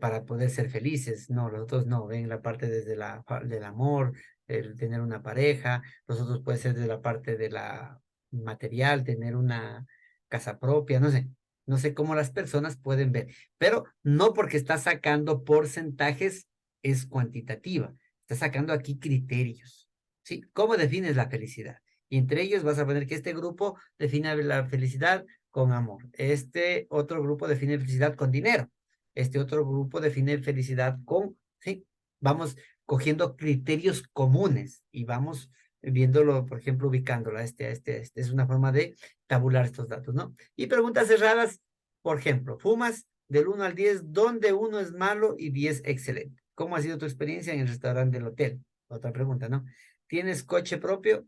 para poder ser felices. No, los otros no, ven la parte desde del amor, el tener una pareja, los otros puede ser de la parte de la material, tener una casa propia, no sé cómo las personas pueden ver, pero no porque está sacando porcentajes es cuantitativa, está sacando aquí criterios, ¿sí? ¿Cómo defines la felicidad? Y entre ellos vas a poner que este grupo define la felicidad con amor. Este otro grupo define felicidad con dinero. Este otro grupo define felicidad con, sí, vamos cogiendo criterios comunes y vamos viéndolo, por ejemplo, ubicándolo a este. Es una forma de tabular estos datos, ¿no? Y preguntas cerradas, por ejemplo, fumas del 1 al 10, ¿dónde 1 es malo y 10 excelente? ¿Cómo ha sido tu experiencia en el restaurante del hotel? Otra pregunta, ¿no? ¿Tienes coche propio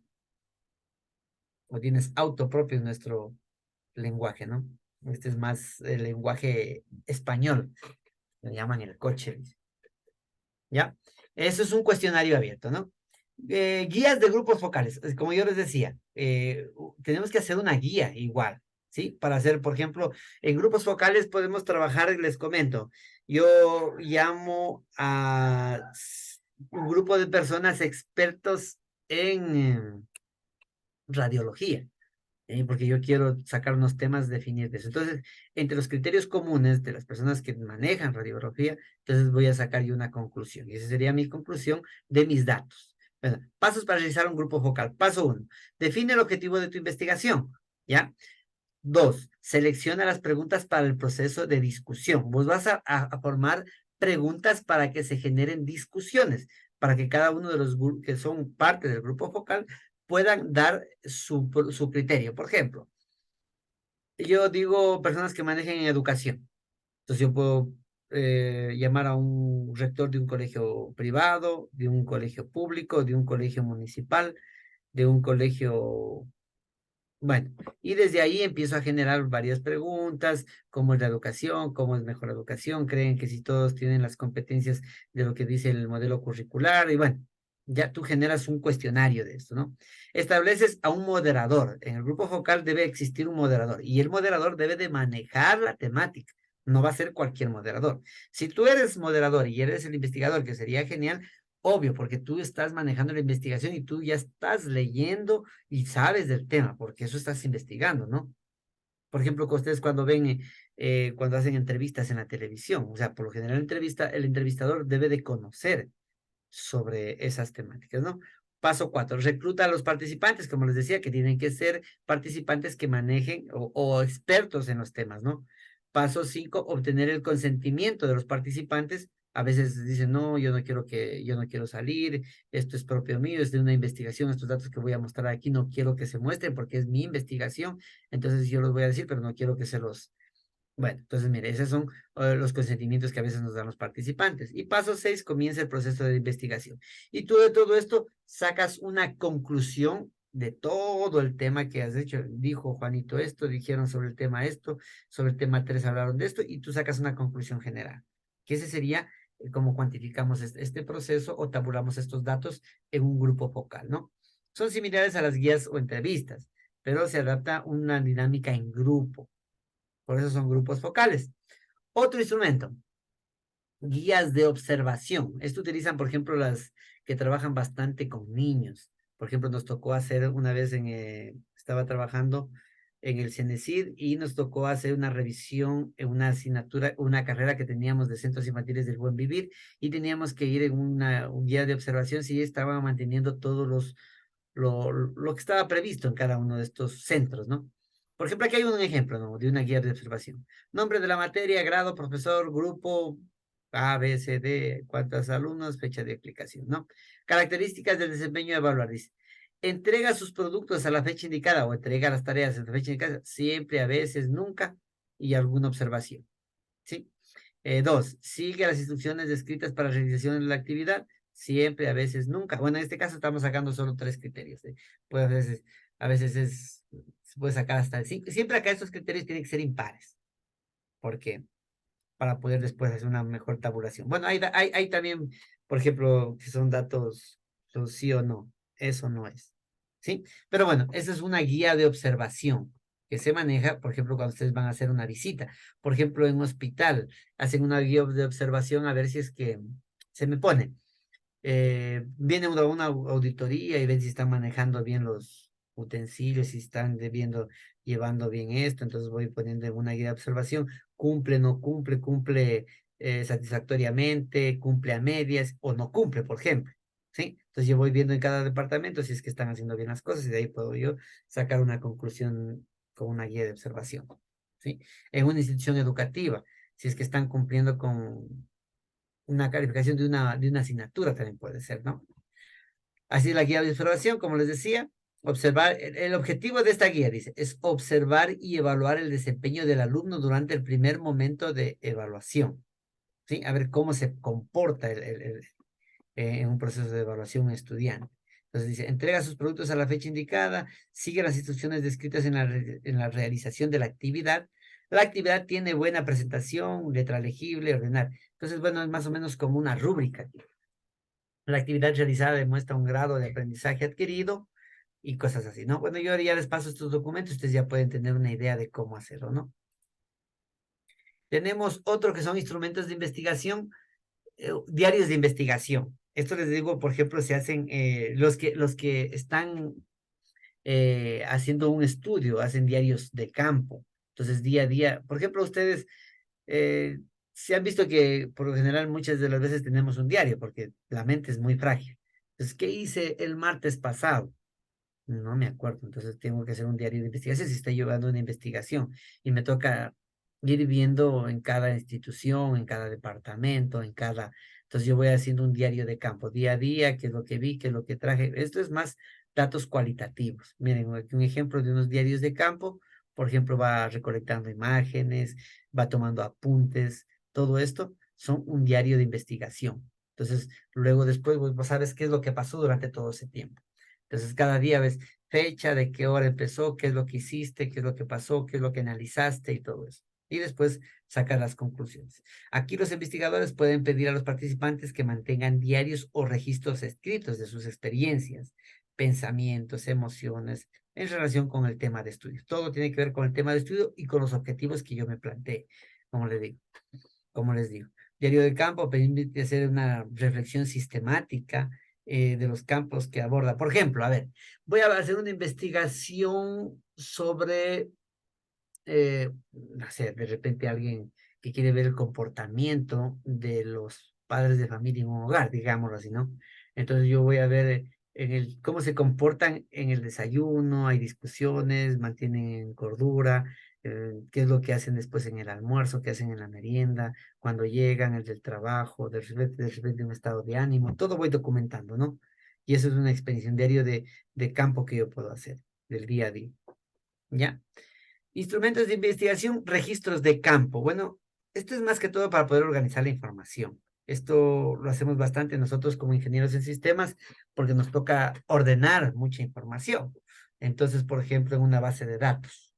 o tienes auto propio en nuestro lenguaje, ¿no? Este es más el lenguaje español, lo llaman el coche, ¿ya? Eso es un cuestionario abierto, ¿no? Guías de grupos focales, como yo les decía, tenemos que hacer una guía igual, ¿sí? Para hacer, por ejemplo, en grupos focales podemos trabajar, les comento, yo llamo a un grupo de personas expertos en radiología, porque yo quiero sacar unos temas, definir de eso. Entonces, entre los criterios comunes de las personas que manejan radiografía, entonces voy a sacar yo una conclusión. Y esa sería mi conclusión de mis datos. Bueno, pasos para realizar un grupo focal. Paso 1, define el objetivo de tu investigación, ¿ya? 2, selecciona las preguntas para el proceso de discusión. Vos vas a formar preguntas para que se generen discusiones, para que cada uno de los que son parte del grupo focal puedan dar su criterio. Por ejemplo, yo digo personas que manejen educación. Entonces yo puedo llamar a un rector de un colegio privado, de un colegio público, de un colegio municipal, de un colegio, bueno, y desde ahí empiezo a generar varias preguntas, cómo es la educación, cómo es mejor la educación, creen que si todos tienen las competencias de lo que dice el modelo curricular, y bueno, ya tú generas un cuestionario de esto, ¿no? Estableces a un moderador. En el grupo focal debe existir un moderador y el moderador debe de manejar la temática. No va a ser cualquier moderador. Si tú eres moderador y eres el investigador, que sería genial, obvio, porque tú estás manejando la investigación y tú ya estás leyendo y sabes del tema, porque eso estás investigando, ¿no? Por ejemplo, que ustedes cuando ven, cuando hacen entrevistas en la televisión, o sea, por lo general el entrevistador debe de conocer sobre esas temáticas, ¿no? Paso 4, recluta a los participantes, como les decía, que tienen que ser participantes que manejen o expertos en los temas, ¿no? Paso 5, obtener el consentimiento de los participantes. A veces dicen, no, yo no quiero salir, esto es propio mío, es de una investigación, estos datos que voy a mostrar aquí no quiero que se muestren porque es mi investigación, entonces yo los voy a decir, pero no quiero que se los bueno, entonces, mire, esos son los consentimientos que a veces nos dan los participantes. Y paso 6, comienza el proceso de investigación. Y tú de todo esto sacas una conclusión de todo el tema que has hecho. Dijo Juanito esto, dijeron sobre el tema esto, sobre el tema 3 hablaron de esto, y tú sacas una conclusión general. que ese sería cómo cuantificamos este proceso o tabulamos estos datos en un grupo focal, ¿no? Son similares a las guías o entrevistas, pero se adapta una dinámica en grupo. Por eso son grupos focales. Otro instrumento, guías de observación. Esto utilizan, por ejemplo, las que trabajan bastante con niños. Por ejemplo, nos tocó hacer una vez estaba trabajando en el CENESID y nos tocó hacer una revisión en una asignatura, una carrera que teníamos de centros infantiles del buen vivir y teníamos que ir en un guía de observación si estaban manteniendo todos lo que estaba previsto en cada uno de estos centros, ¿no? Por ejemplo, aquí hay un ejemplo, ¿no? De una guía de observación. Nombre de la materia, grado, profesor, grupo, A, B, C, D, cuántos alumnos, fecha de aplicación, ¿no? Características del desempeño de evaluar, dice. Entrega sus productos a la fecha indicada o entrega las tareas a la fecha indicada, siempre, a veces, nunca, y alguna observación, ¿sí? Dos, sigue las instrucciones descritas para la realización de la actividad, siempre, a veces, nunca. Bueno, en este caso estamos sacando solo 3 criterios. Pues a veces se puede sacar hasta 5. Siempre acá estos criterios tienen que ser impares. ¿Por qué? Para poder después hacer una mejor tabulación. Bueno, hay también, por ejemplo, que son datos sí o no. Eso no es. ¿Sí? Pero bueno, esa es una guía de observación que se maneja, por ejemplo, cuando ustedes van a hacer una visita. Por ejemplo, en un hospital, hacen una guía de observación a ver si es que se me pone. Viene una auditoría y ven si están manejando bien los utensilios, si están llevando bien esto, entonces voy poniendo en una guía de observación, cumple, no cumple, cumple satisfactoriamente, cumple a medias o no cumple, por ejemplo, ¿sí? Entonces yo voy viendo en cada departamento si es que están haciendo bien las cosas y de ahí puedo yo sacar una conclusión con una guía de observación, ¿sí? En una institución educativa, si es que están cumpliendo con una calificación de una asignatura también puede ser, ¿no? Así la guía de observación, como les decía, observar, el objetivo de esta guía, dice, es observar y evaluar el desempeño del alumno durante el primer momento de evaluación, ¿sí? A ver cómo se comporta en un proceso de evaluación un estudiante. Entonces dice, entrega sus productos a la fecha indicada, sigue las instrucciones descritas en la realización de la actividad. La actividad tiene buena presentación, letra legible, ordenar. Entonces, bueno, es más o menos como una rúbrica. La actividad realizada demuestra un grado de aprendizaje adquirido y cosas así, ¿no? Bueno, yo ya les paso estos documentos, ustedes ya pueden tener una idea de cómo hacerlo, ¿no? Tenemos otro que son instrumentos de investigación, diarios de investigación. Esto les digo, por ejemplo, se hacen los que están haciendo un estudio, hacen diarios de campo. Entonces, día a día, por ejemplo, ustedes eh, se han visto que por lo general muchas de las veces tenemos un diario porque la mente es muy frágil. Entonces, ¿qué hice el martes pasado? No me acuerdo, entonces tengo que hacer un diario de investigación si estoy llevando una investigación y me toca ir viendo en cada institución, en cada departamento, Entonces yo voy haciendo un diario de campo, día a día, qué es lo que vi, qué es lo que traje. Esto es más datos cualitativos. Miren, aquí un ejemplo de unos diarios de campo, por ejemplo, va recolectando imágenes, va tomando apuntes, todo esto son un diario de investigación. Entonces, luego después vos sabes qué es lo que pasó durante todo ese tiempo. Entonces, cada día ves fecha, de qué hora empezó, qué es lo que hiciste, qué es lo que pasó, qué es lo que analizaste y todo eso. Y después sacar las conclusiones. Aquí los investigadores pueden pedir a los participantes que mantengan diarios o registros escritos de sus experiencias, pensamientos, emociones en relación con el tema de estudio. Todo tiene que ver con el tema de estudio y con los objetivos que yo me planteé, como les digo. Como les digo. Diario de campo permite hacer una reflexión sistemática de los campos que aborda. Por ejemplo, a ver, voy a hacer una investigación sobre, no sé, de repente alguien que quiere ver el comportamiento de los padres de familia en un hogar, digámoslo así, ¿no? Entonces yo voy a ver cómo se comportan en el desayuno, hay discusiones, mantienen cordura, qué es lo que hacen después en el almuerzo, qué hacen en la merienda, cuando llegan, el del trabajo, de repente un estado de ánimo, todo voy documentando, ¿no? Y eso es una experiencia, un diario de campo que yo puedo hacer, del día a día, ¿ya? Instrumentos de investigación, registros de campo. Bueno, esto es más que todo para poder organizar la información. Esto lo hacemos bastante nosotros como ingenieros en sistemas porque nos toca ordenar mucha información. Entonces, por ejemplo, en una base de datos.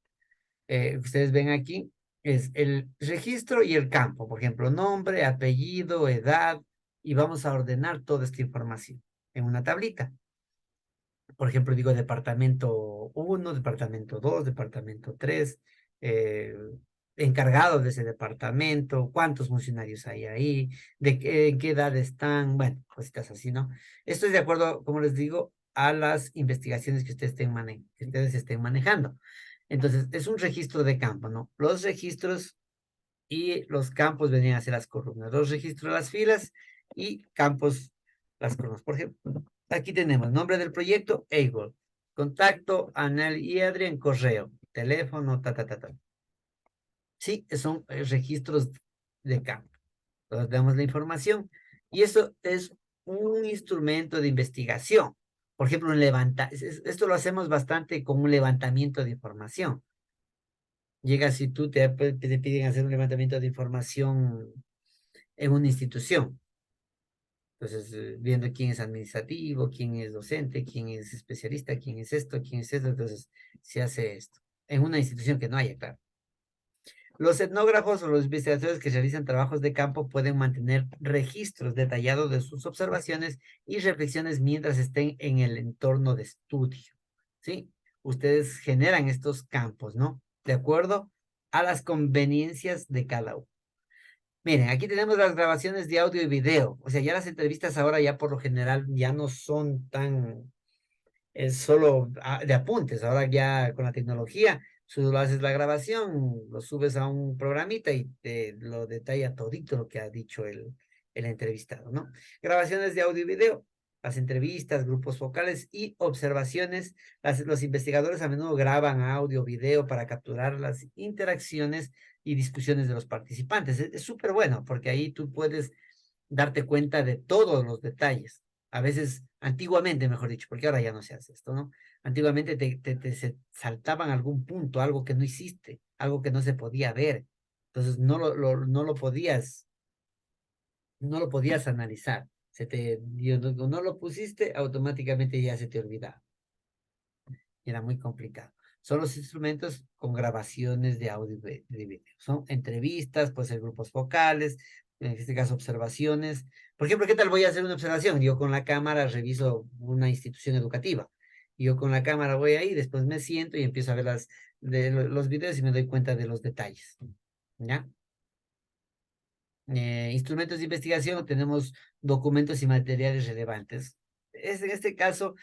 Ustedes ven aquí, es el registro y el campo, por ejemplo, nombre, apellido, edad, y vamos a ordenar toda esta información en una tablita. Por ejemplo, digo departamento 1, departamento 2, departamento 3, encargado de ese departamento, cuántos funcionarios hay ahí, en qué edad están, bueno, cositas así, ¿no? Esto es de acuerdo, como les digo, a las investigaciones que que ustedes estén manejando. Entonces, es un registro de campo, ¿no? Los registros y los campos venían a ser las columnas. Los registros las filas y campos las columnas. Por ejemplo, aquí tenemos nombre del proyecto, Eagle. Contacto, Anel y Adrián, correo, teléfono, ta, ta, ta, ta. Sí, son registros de campo. Entonces, damos la información y eso es un instrumento de investigación. Por ejemplo, esto lo hacemos bastante con un levantamiento de información. Llega si tú te piden hacer un levantamiento de información en una institución. Entonces, viendo quién es administrativo, quién es docente, quién es especialista, quién es esto, quién es esto, entonces se hace esto. En una institución que no haya, claro. Los etnógrafos o los investigadores que realizan trabajos de campo pueden mantener registros detallados de sus observaciones y reflexiones mientras estén en el entorno de estudio. ¿Sí? Ustedes generan estos campos, ¿no? De acuerdo a las conveniencias de cada uno. Miren, aquí tenemos las grabaciones de audio y video. O sea, ya las entrevistas ahora ya por lo general ya no son tan solo de apuntes. Ahora ya con la tecnología, tú haces la grabación, lo subes a un programita y te lo detalla todito lo que ha dicho el entrevistado, ¿no? Grabaciones de audio y video, las entrevistas, grupos focales y observaciones. Los investigadores a menudo graban audio, video para capturar las interacciones y discusiones de los participantes. Es súper bueno porque ahí tú puedes darte cuenta de todos los detalles. A veces, antiguamente, mejor dicho, porque ahora ya no se hace esto, ¿no? Antiguamente se saltaban algún punto, algo que no hiciste, algo que no se podía ver. Entonces no no lo podías analizar. No lo pusiste, automáticamente ya se te olvidaba. Era muy complicado. Son los instrumentos con grabaciones de audio y de video. Son entrevistas, puede ser grupos focales, en este caso observaciones. Por ejemplo, ¿qué tal voy a hacer una observación? Yo con la cámara reviso una institución educativa. Yo con la cámara voy ahí, después me siento y empiezo a ver los videos y me doy cuenta de los detalles. ¿Ya? Instrumentos de investigación, tenemos documentos y materiales relevantes. En este caso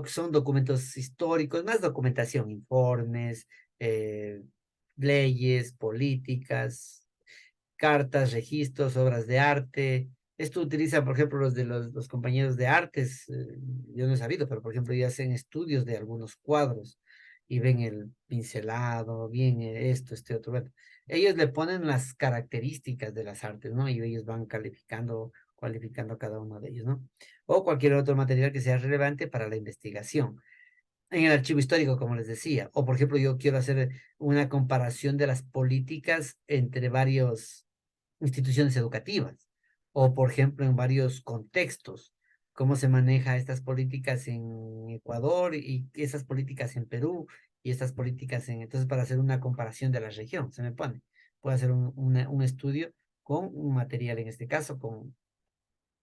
son documentos históricos, más documentación, informes, eh, leyes, políticas, cartas, registros, obras de arte. Esto utiliza, por ejemplo, los compañeros de artes. Yo no he sabido, pero por ejemplo, ya hacen estudios de algunos cuadros y ven el pincelado, bien esto, este otro. Bueno, ellos le ponen las características de las artes, ¿no? Y ellos van cualificando cada uno de ellos, ¿no? O cualquier otro material que sea relevante para la investigación en el archivo histórico, como les decía. O, por ejemplo, yo quiero hacer una comparación de las políticas entre varias instituciones educativas. O, por ejemplo, en varios contextos. Cómo se maneja estas políticas en Ecuador y esas políticas en Perú y estas políticas en... Entonces, para hacer una comparación de la región, se me pone. Puedo hacer un estudio con un material, en este caso, con,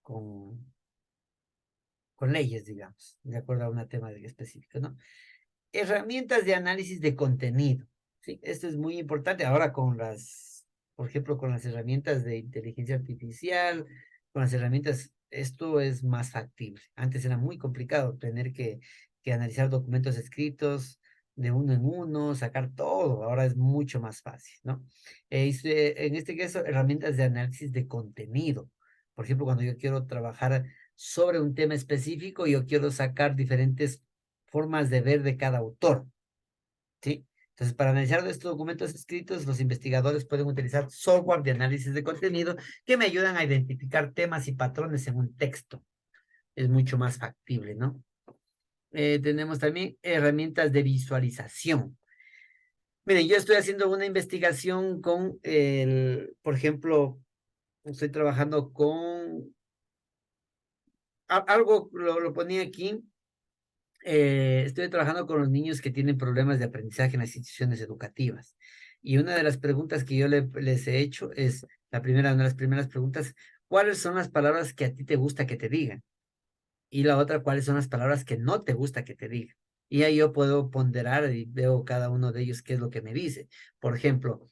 con leyes, digamos, de acuerdo a un tema específico, ¿no? Herramientas de análisis de contenido. Sí, esto es muy importante ahora por ejemplo, con las herramientas de inteligencia artificial, con las herramientas, esto es más factible. Antes era muy complicado tener que analizar documentos escritos de uno en uno, sacar todo. Ahora es mucho más fácil, ¿no? En este caso, herramientas de análisis de contenido. Por ejemplo, cuando yo quiero trabajar sobre un tema específico, yo quiero sacar diferentes formas de ver de cada autor, ¿sí? Entonces, para analizar estos documentos escritos, los investigadores pueden utilizar software de análisis de contenido que me ayudan a identificar temas y patrones en un texto. Es mucho más factible, ¿no? Tenemos también herramientas de visualización. Miren, yo estoy haciendo una investigación por ejemplo, estoy trabajando con algo, lo ponía aquí. Estoy trabajando con los niños que tienen problemas de aprendizaje en las instituciones educativas. Y una de las preguntas que yo les he hecho es, una de las primeras preguntas, ¿cuáles son las palabras que a ti te gusta que te digan? Y la otra, ¿cuáles son las palabras que no te gusta que te digan? Y ahí yo puedo ponderar y veo cada uno de ellos qué es lo que me dice. Por ejemplo,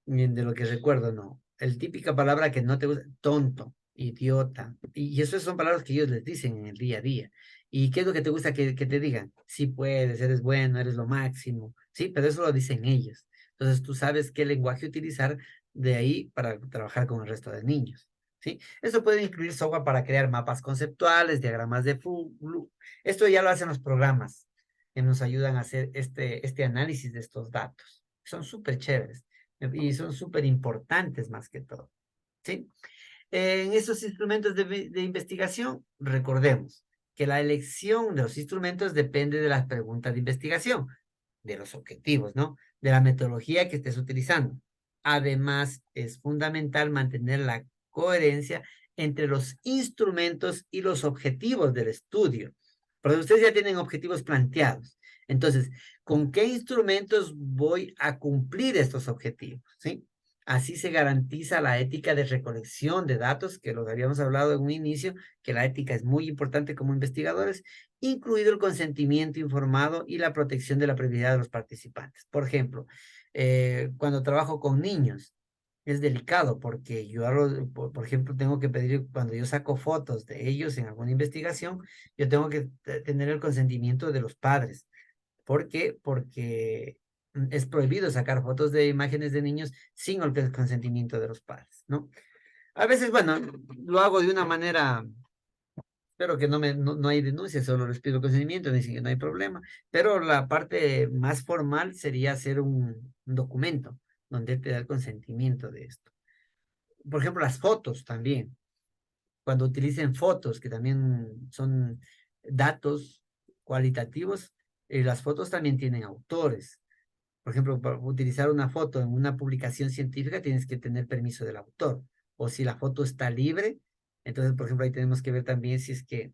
de lo que recuerdo, no. El típica palabra que no te gusta, tonto, idiota. Y esas son palabras que ellos les dicen en el día a día. ¿Y qué es lo que te gusta que te digan? Sí puedes, eres bueno, eres lo máximo. Sí, pero eso lo dicen ellos. Entonces tú sabes qué lenguaje utilizar de ahí para trabajar con el resto de niños. ¿Sí? Eso puede incluir software para crear mapas conceptuales, diagramas de flujo. Esto ya lo hacen los programas que nos ayudan a hacer este análisis de estos datos. Son súper chéveres y son súper importantes más que todo. ¿Sí? En esos instrumentos de investigación, recordemos que la elección de los instrumentos depende de las preguntas de investigación, de los objetivos, ¿no? De la metodología que estés utilizando. Además, es fundamental mantener la coherencia entre los instrumentos y los objetivos del estudio. Porque ustedes ya tienen objetivos planteados. Entonces, ¿con qué instrumentos voy a cumplir estos objetivos? ¿Sí? Así se garantiza la ética de recolección de datos, que lo habíamos hablado en un inicio, que la ética es muy importante como investigadores, incluido el consentimiento informado y la protección de la privacidad de los participantes. Por ejemplo, cuando trabajo con niños, es delicado porque yo, por ejemplo, tengo que pedir, cuando yo saco fotos de ellos en alguna investigación, yo tengo que tener el consentimiento de los padres. ¿Por qué? Porque es prohibido sacar fotos de imágenes de niños sin el consentimiento de los padres, ¿no? A veces, bueno, lo hago de una manera, espero que no hay denuncia, solo les pido consentimiento, me dicen que no hay problema, pero la parte más formal sería hacer un documento donde te da el consentimiento de esto. Por ejemplo, las fotos también, cuando utilicen fotos, que también son datos cualitativos, las fotos también tienen autores. Por ejemplo, para utilizar una foto en una publicación científica tienes que tener permiso del autor. O si la foto está libre, entonces, por ejemplo, ahí tenemos que ver también si es que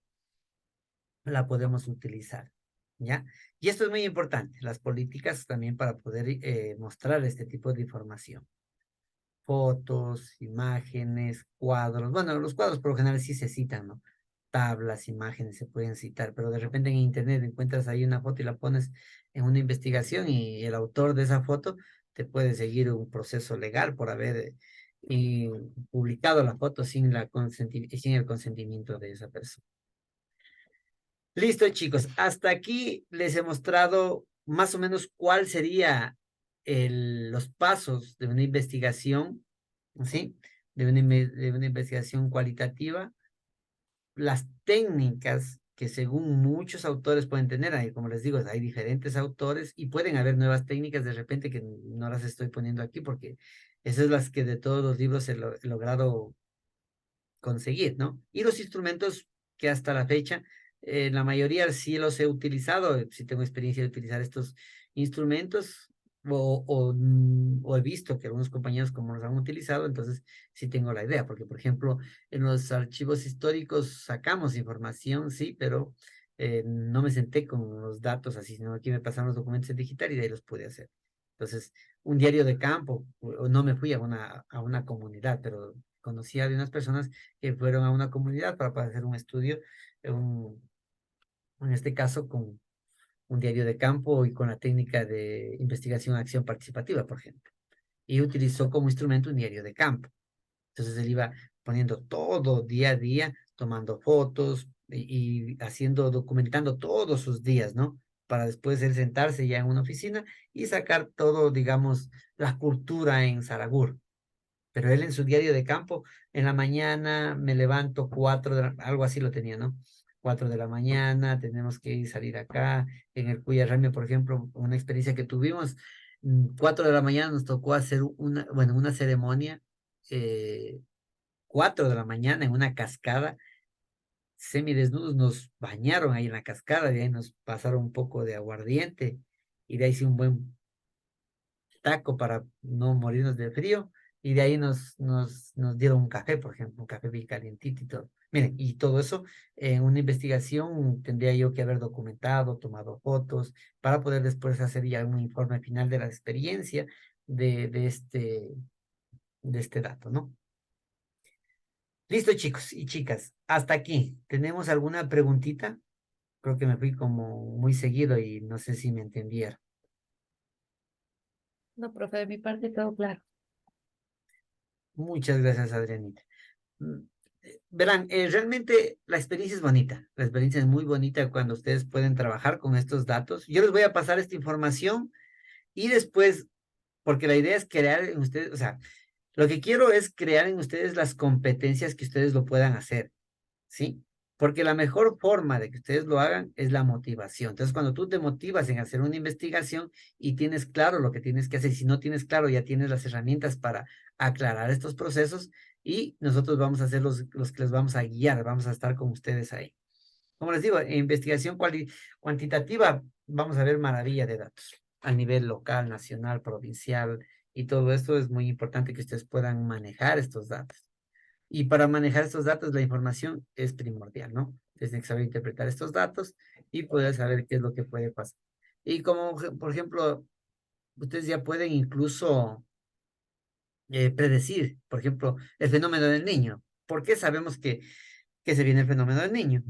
la podemos utilizar. ¿Ya? Y esto es muy importante, las políticas también para poder mostrar este tipo de información. Fotos, imágenes, cuadros. Bueno, los cuadros por lo general sí se citan, ¿no? Tablas, imágenes se pueden citar, pero de repente en internet encuentras ahí una foto y la pones en una investigación y el autor de esa foto te puede seguir un proceso legal por haber y publicado la foto sin el consentimiento de esa persona. Listo, chicos. Hasta aquí les he mostrado más o menos cuál sería los pasos de una investigación, ¿sí? De una investigación cualitativa, las técnicas que según muchos autores pueden tener, ahí, como les digo, hay diferentes autores y pueden haber nuevas técnicas de repente que no las estoy poniendo aquí porque esas son las que de todos los libros he logrado conseguir, ¿no? Y los instrumentos que hasta la fecha, la mayoría sí los he utilizado, sí tengo experiencia de utilizar estos instrumentos o he visto que algunos compañeros como los han utilizado, entonces sí tengo la idea, porque por ejemplo, en los archivos históricos sacamos información, sí, pero no me senté con los datos así, sino aquí me pasaron los documentos en digital y de ahí los pude hacer. Entonces, un diario de campo, o no me fui a una comunidad, pero conocía de unas personas que fueron a una comunidad para hacer un estudio, un- en este caso con un diario de campo y con la técnica de investigación acción participativa, por ejemplo. Y utilizó como instrumento un diario de campo. Entonces él iba poniendo todo día a día, tomando fotos y haciendo, documentando todos sus días, ¿no? Para después él sentarse ya en una oficina y sacar todo, digamos, la cultura en Saragur. Pero él en su diario de campo, en la mañana me levanto algo así lo tenía, ¿no? 4 de la mañana, tenemos que ir salir acá, en el Cuyarramio, por ejemplo, una experiencia que tuvimos, 4 de la mañana nos tocó hacer una ceremonia, 4 de la mañana en una cascada, semidesnudos, nos bañaron ahí en la cascada, de ahí nos pasaron un poco de aguardiente, y de ahí sí un buen taco para no morirnos de frío, y de ahí nos dieron un café, por ejemplo, un café bien calientito y todo. Miren, y todo eso en una investigación tendría yo que haber documentado, tomado fotos, para poder después hacer ya un informe final de la experiencia, de este dato, ¿no? Listo, chicos y chicas, hasta aquí. ¿Tenemos alguna preguntita? Creo que me fui como muy seguido y no sé si me entendieron. No, profe, de mi parte todo claro. Muchas gracias, Adrianita. Mm, Verán, realmente la experiencia es bonita. La experiencia es muy bonita cuando ustedes pueden trabajar con estos datos. Yo les voy a pasar esta información y después, porque la idea es crear en ustedes, o sea, lo que quiero es crear en ustedes las competencias que ustedes lo puedan hacer. ¿Sí? Porque la mejor forma de que ustedes lo hagan es la motivación. Entonces, cuando tú te motivas en hacer una investigación y tienes claro lo que tienes que hacer, y si no tienes claro, ya tienes las herramientas para aclarar estos procesos y nosotros vamos a ser los que les vamos a guiar, vamos a estar con ustedes ahí. Como les digo, en investigación cuantitativa vamos a ver maravilla de datos a nivel local, nacional, provincial, y todo esto es muy importante que ustedes puedan manejar estos datos. Y para manejar estos datos, la información es primordial, ¿no? Tienen que saber interpretar estos datos y poder saber qué es lo que puede pasar. Y como, por ejemplo, ustedes ya pueden incluso predecir, por ejemplo, el fenómeno del niño. ¿Por qué sabemos que se viene el fenómeno del niño?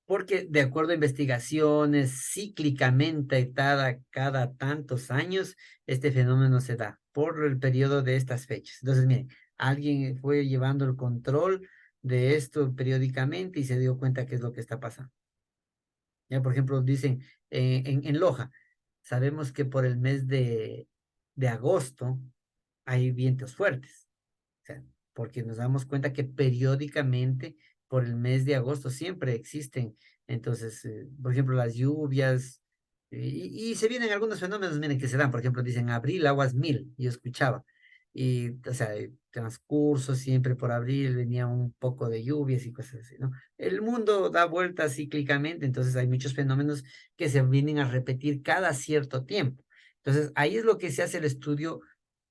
Porque de acuerdo a investigaciones, cíclicamente cada tantos años, este fenómeno se da por el periodo de estas fechas. Entonces, miren, alguien fue llevando el control de esto periódicamente y se dio cuenta qué es lo que está pasando. Ya, por ejemplo, dicen en Loja, sabemos que por el mes de agosto hay vientos fuertes. O sea, porque nos damos cuenta que periódicamente por el mes de agosto siempre existen. Entonces, por ejemplo, las lluvias, y se vienen algunos fenómenos, miren, que se dan, por ejemplo, dicen abril, aguas mil, yo escuchaba. Y, o sea, transcurso siempre por abril venía un poco de lluvias y cosas así, ¿no? El mundo da vueltas cíclicamente, entonces hay muchos fenómenos que se vienen a repetir cada cierto tiempo. Entonces, ahí es lo que se hace el estudio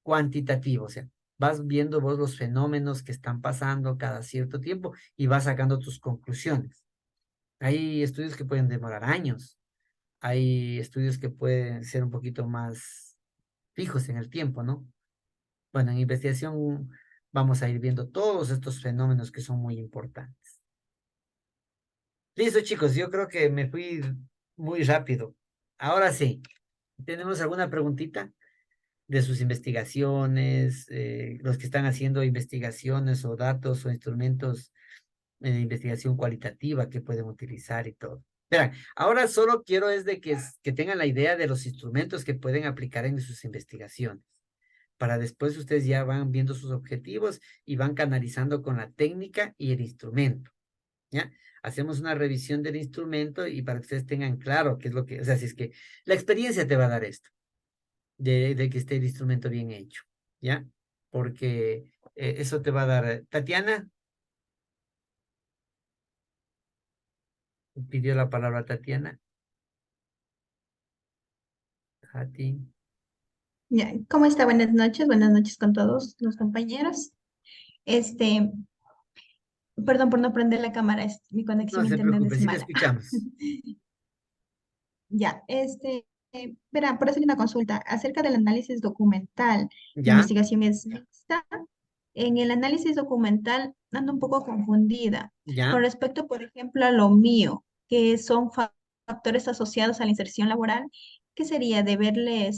cuantitativo, o sea, vas viendo vos los fenómenos que están pasando cada cierto tiempo y vas sacando tus conclusiones. Hay estudios que pueden demorar años, hay estudios que pueden ser un poquito más fijos en el tiempo, ¿no? Bueno, en investigación vamos a ir viendo todos estos fenómenos que son muy importantes. Listo, chicos, yo creo que me fui muy rápido. Ahora sí, ¿tenemos alguna preguntita de sus investigaciones, los que están haciendo investigaciones o datos o instrumentos de investigación cualitativa que pueden utilizar y todo? Verán, ahora solo quiero es de que tengan la idea de los instrumentos que pueden aplicar en sus investigaciones. Para después ustedes ya van viendo sus objetivos y van canalizando con la técnica y el instrumento, ¿ya? Hacemos una revisión del instrumento y para que ustedes tengan claro qué es lo que, o sea, si es que la experiencia te va a dar esto de que esté el instrumento bien hecho, ¿ya? Porque eso te va a dar. Tatiana, pidió la palabra Tatiana. A ti. Ya, ¿cómo está? Buenas noches con todos los compañeros. Este, perdón por no prender la cámara, mi No conexión a se internet preocupe, es sí le mala. escuchamos. Ya, verá, por hacer una consulta acerca del análisis documental. Mi ¿Ya? investigación es mixta. En el análisis documental ando un poco confundida con ¿Ya? respecto, por ejemplo, a lo mío, que son factores asociados a la inserción laboral, que sería de verle,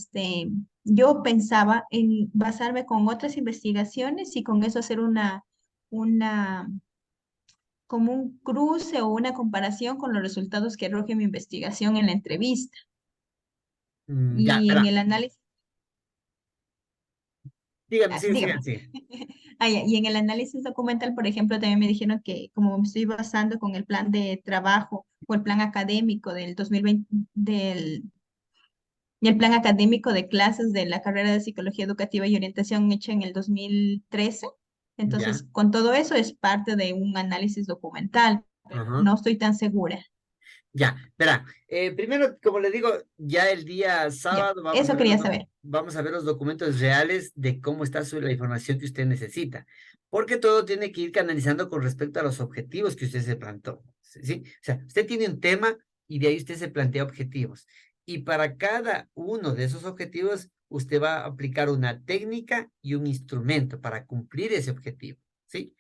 yo pensaba en basarme con otras investigaciones y con eso hacer una, como un cruce o una comparación con los resultados que arroje mi investigación en la entrevista. Ya, Y en espera. el análisis, Dígame, sigue, sigue, dígame. sigue. Ya, y en el análisis documental, por ejemplo, también me dijeron que como me estoy basando con el plan de trabajo o el plan académico del 2020, y el plan académico de clases de la carrera de Psicología Educativa y Orientación hecha en el 2013. Ya. Entonces, con todo eso es parte de un análisis documental, pero Ajá. no estoy tan segura. Ya, verá, primero, como le digo, ya el día Ya, sábado eso quería saber. vamos a ver los documentos reales de cómo está la información que usted necesita, porque todo tiene que ir canalizando con respecto a los objetivos que usted se plantó, ¿sí? O sea, usted tiene un tema y de ahí usted se plantea objetivos. Y para cada uno de esos objetivos, usted va a aplicar una técnica y un instrumento para cumplir ese objetivo, ¿sí?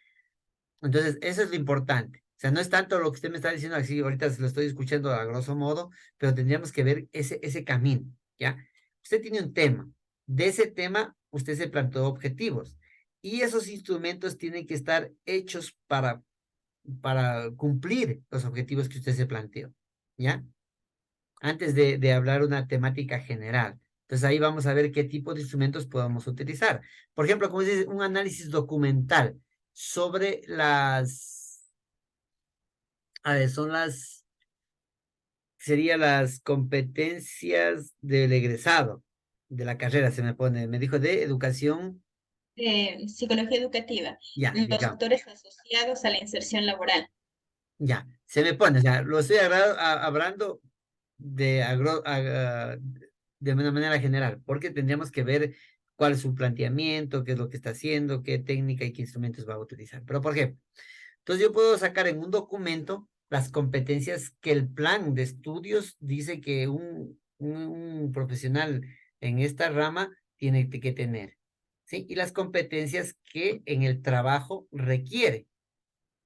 Entonces, eso es lo importante. O sea, no es tanto lo que usted me está diciendo así, ahorita se lo estoy escuchando a grosso modo, pero tendríamos que ver ese camino, ¿ya? Usted tiene un tema. De ese tema, usted se planteó objetivos. Y esos instrumentos tienen que estar hechos para cumplir los objetivos que usted se planteó, ¿ya? Antes de hablar una temática general. Entonces ahí vamos a ver qué tipo de instrumentos podemos utilizar. Por ejemplo, como dice, un análisis documental sobre serían las competencias del egresado de la carrera, se me pone, me dijo de educación, Psicología educativa, ya, los digamos. factores asociados a la inserción laboral. Ya, se me pone, o sea, lo estoy hablando de una manera general, porque tendríamos que ver cuál es su planteamiento, qué es lo que está haciendo, qué técnica y qué instrumentos va a utilizar. Pero, por ejemplo, entonces yo puedo sacar en un documento las competencias que el plan de estudios dice que un profesional en esta rama tiene que tener, ¿sí? Y las competencias que en el trabajo requiere.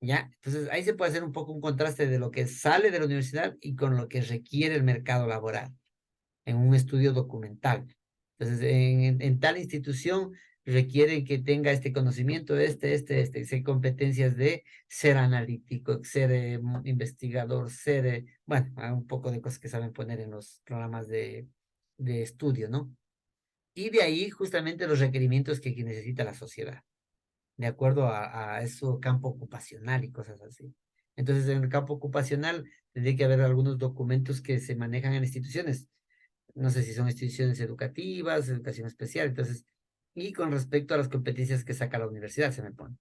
¿Ya? Entonces ahí se puede hacer un poco un contraste de lo que sale de la universidad y con lo que requiere el mercado laboral en un estudio documental. Entonces, en tal institución requiere que tenga este conocimiento, sé competencias de ser analítico, ser investigador, ser, bueno, un poco de cosas que saben poner en los programas de estudio, ¿no? Y de ahí justamente los requerimientos que necesita la sociedad de acuerdo a su campo ocupacional y cosas así. Entonces, en el campo ocupacional tendría que haber algunos documentos que se manejan en instituciones. No sé si son instituciones educativas, educación especial, entonces, y con respecto a las competencias que saca la universidad, se me pone.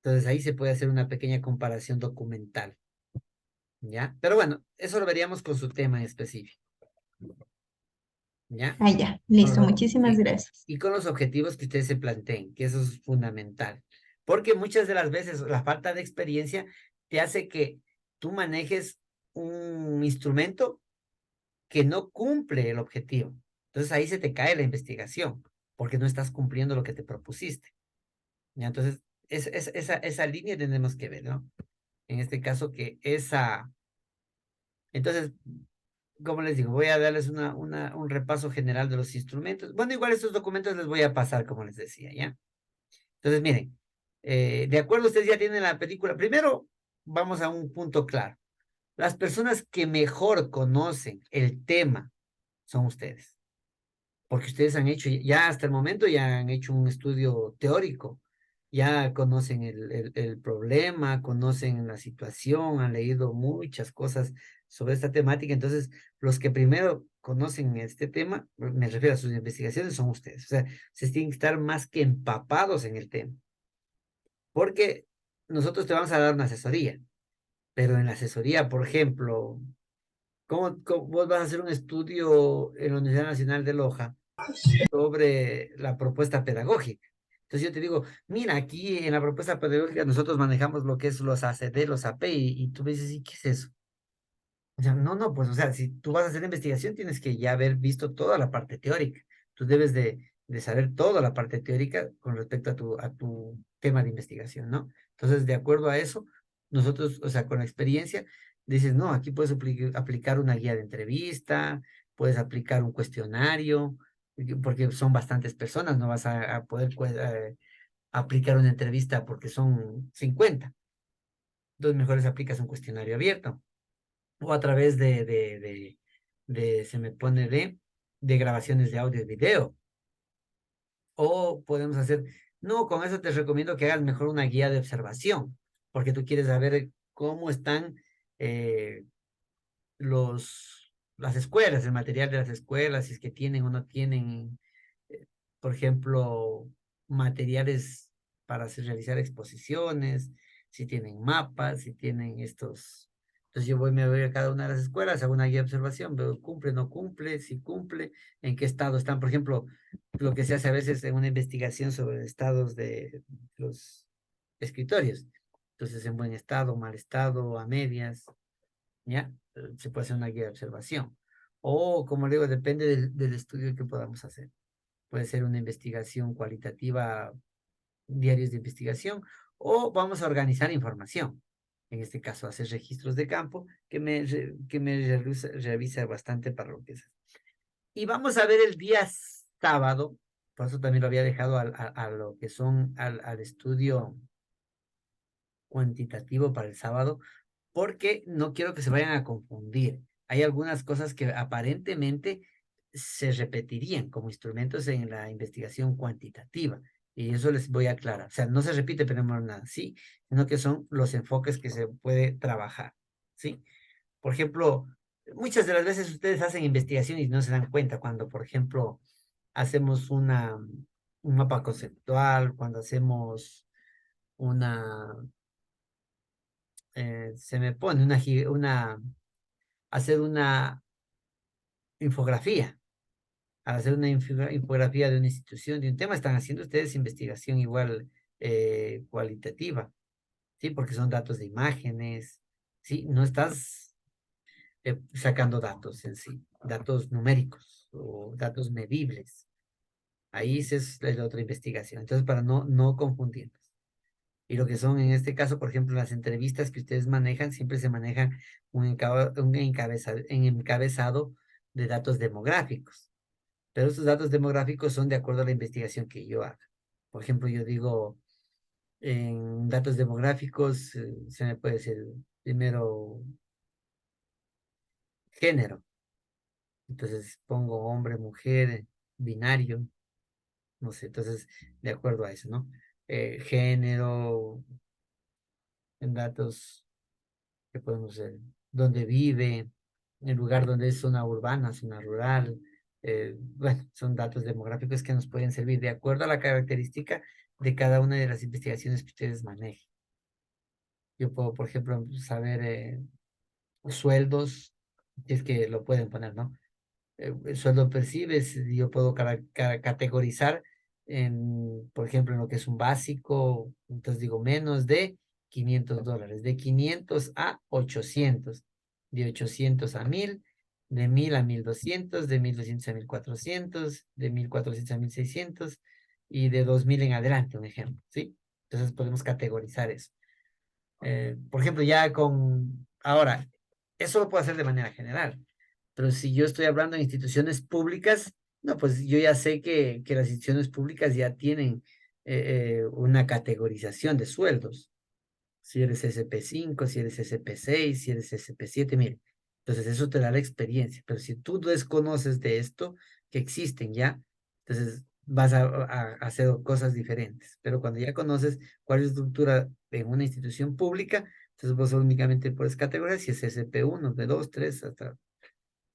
Entonces, ahí se puede hacer una pequeña comparación documental, ¿ya? Pero bueno, eso lo veríamos con su tema en específico, ¿ya? Ah, ya, Con listo, los- muchísimas sí. gracias. Y con los objetivos que ustedes se planteen, que eso es fundamental. Porque muchas de las veces la falta de experiencia te hace que tú manejes un instrumento que no cumple el objetivo. Entonces ahí se te cae la investigación, porque no estás cumpliendo lo que te propusiste. ¿Ya? Entonces, esa línea tenemos que ver, ¿no? En este caso, entonces, como les digo, voy a darles un repaso general de los instrumentos. Bueno, igual estos documentos les voy a pasar, como les decía, ¿ya? Entonces, miren, de acuerdo, ustedes ya tienen la película. Primero, vamos a un punto claro. Las personas que mejor conocen el tema son ustedes, porque ustedes han hecho, ya hasta el momento ya han hecho un estudio teórico, ya conocen el problema, conocen la situación, han leído muchas cosas sobre esta temática. Entonces, los que primero conocen este tema, me refiero a sus investigaciones, son ustedes. O sea, ustedes tienen que estar más que empapados en el tema, porque nosotros te vamos a dar una asesoría, pero en la asesoría, por ejemplo, ¿cómo vos vas a hacer un estudio en la Universidad Nacional de Loja sobre la propuesta pedagógica? Entonces yo te digo, mira, aquí en la propuesta pedagógica nosotros manejamos lo que es los ACD, los AP, y tú me dices, ¿y qué es eso? O sea, no, pues, o sea, si tú vas a hacer investigación, tienes que ya haber visto toda la parte teórica. Tú debes de saber toda la parte teórica con respecto a tu tema de investigación, ¿no? Entonces, de acuerdo a eso, nosotros, o sea, con la experiencia, dices, no, aquí puedes aplicar una guía de entrevista, puedes aplicar un cuestionario, porque son bastantes personas, no vas a poder aplicar una entrevista porque son 50. Entonces, mejor aplicas un cuestionario abierto o a través se me pone de grabaciones de audio y video. O podemos hacer, no, con eso te recomiendo que hagas mejor una guía de observación, porque tú quieres saber cómo están eh, las escuelas, el material de las escuelas, si es que tienen o no tienen, eh, por ejemplo, materiales para realizar exposiciones, si tienen mapas, si tienen estos. Entonces me voy a cada una de las escuelas, hago una guía de observación, veo cumple, no cumple, si cumple, en qué estado están. Por ejemplo, lo que se hace a veces en una investigación sobre estados de los escritorios. Entonces, en buen estado, mal estado, a medias, ¿ya? Se puede hacer una guía de observación. O, como le digo, depende del estudio que podamos hacer. Puede ser una investigación cualitativa, diarios de investigación, o vamos a organizar información. En este caso, hacer registros de campo, que me revisa bastante para lo que es. Y vamos a ver el día sábado, por eso también lo había dejado a lo que son al estudio cuantitativo para el sábado, porque no quiero que se vayan a confundir. Hay algunas cosas que aparentemente se repetirían como instrumentos en la investigación cuantitativa, y eso les voy a aclarar. O sea, no se repite, pero no nada, sí, sino que son los enfoques que se puede trabajar, ¿sí? Por ejemplo, muchas de las veces ustedes hacen investigación y no se dan cuenta cuando, por ejemplo, hacemos un mapa conceptual, cuando hacemos una, se me pone hacer una infografía. Al hacer una infografía de una institución, de un tema, están haciendo ustedes investigación igual cualitativa, ¿sí? Porque son datos de imágenes, ¿sí? No estás sacando datos en sí, datos numéricos o datos medibles. Ahí esa es la otra investigación. Entonces, para no confundirnos. Y lo que son en este caso, por ejemplo, las entrevistas que ustedes manejan, siempre se maneja un encabezado de datos demográficos. Pero estos datos demográficos son de acuerdo a la investigación que yo haga. Por ejemplo, yo digo, en datos demográficos, se me puede decir primero género. Entonces pongo hombre, mujer, binario, no sé, entonces de acuerdo a eso, ¿no? Género, en datos que podemos ser, dónde vive, el lugar donde es zona urbana, zona rural, bueno, son datos demográficos que nos pueden servir de acuerdo a la característica de cada una de las investigaciones que ustedes manejen. Yo puedo, por ejemplo, saber sueldos, si es que lo pueden poner, ¿no? El sueldo percibes, yo puedo categorizar por ejemplo, en lo que es un básico, entonces digo menos de $500, de 500 a 800, de 800 a 1000, de 1000 a 1200, de 1200 a 1400, de 1400 a 1600 y de 2000 en adelante, un ejemplo, ¿sí? Entonces podemos categorizar eso. Por ejemplo, ahora, eso lo puedo hacer de manera general, pero si yo estoy hablando de instituciones públicas, no, pues yo ya sé que las instituciones públicas ya tienen una categorización de sueldos. Si eres SP5, si eres SP6, si eres SP7, mire. Entonces eso te da la experiencia, pero si tú desconoces de esto, que existen ya, entonces vas a hacer cosas diferentes. Pero cuando ya conoces cuál es la estructura en una institución pública, entonces vos únicamente puedes categorizar si es SP1, P2, 3, hasta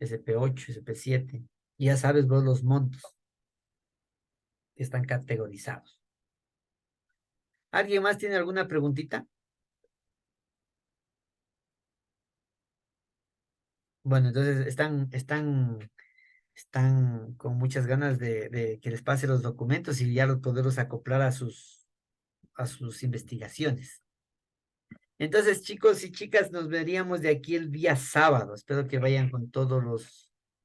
SP8, SP7. Y ya sabes vos los montos que están categorizados. ¿Alguien más tiene alguna preguntita? Bueno, entonces están con muchas ganas de que les pase los documentos y ya los poderlos acoplar a sus investigaciones. Entonces, chicos y chicas, nos veríamos de aquí el día sábado. Espero que vayan con todos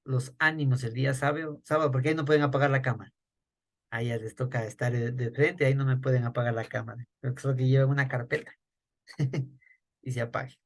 los ánimos el día sábado, porque ahí no pueden apagar la cámara. Ahí ya les toca estar de frente, ahí no me pueden apagar la cámara. Creo que solo que llevan una carpeta y se apague.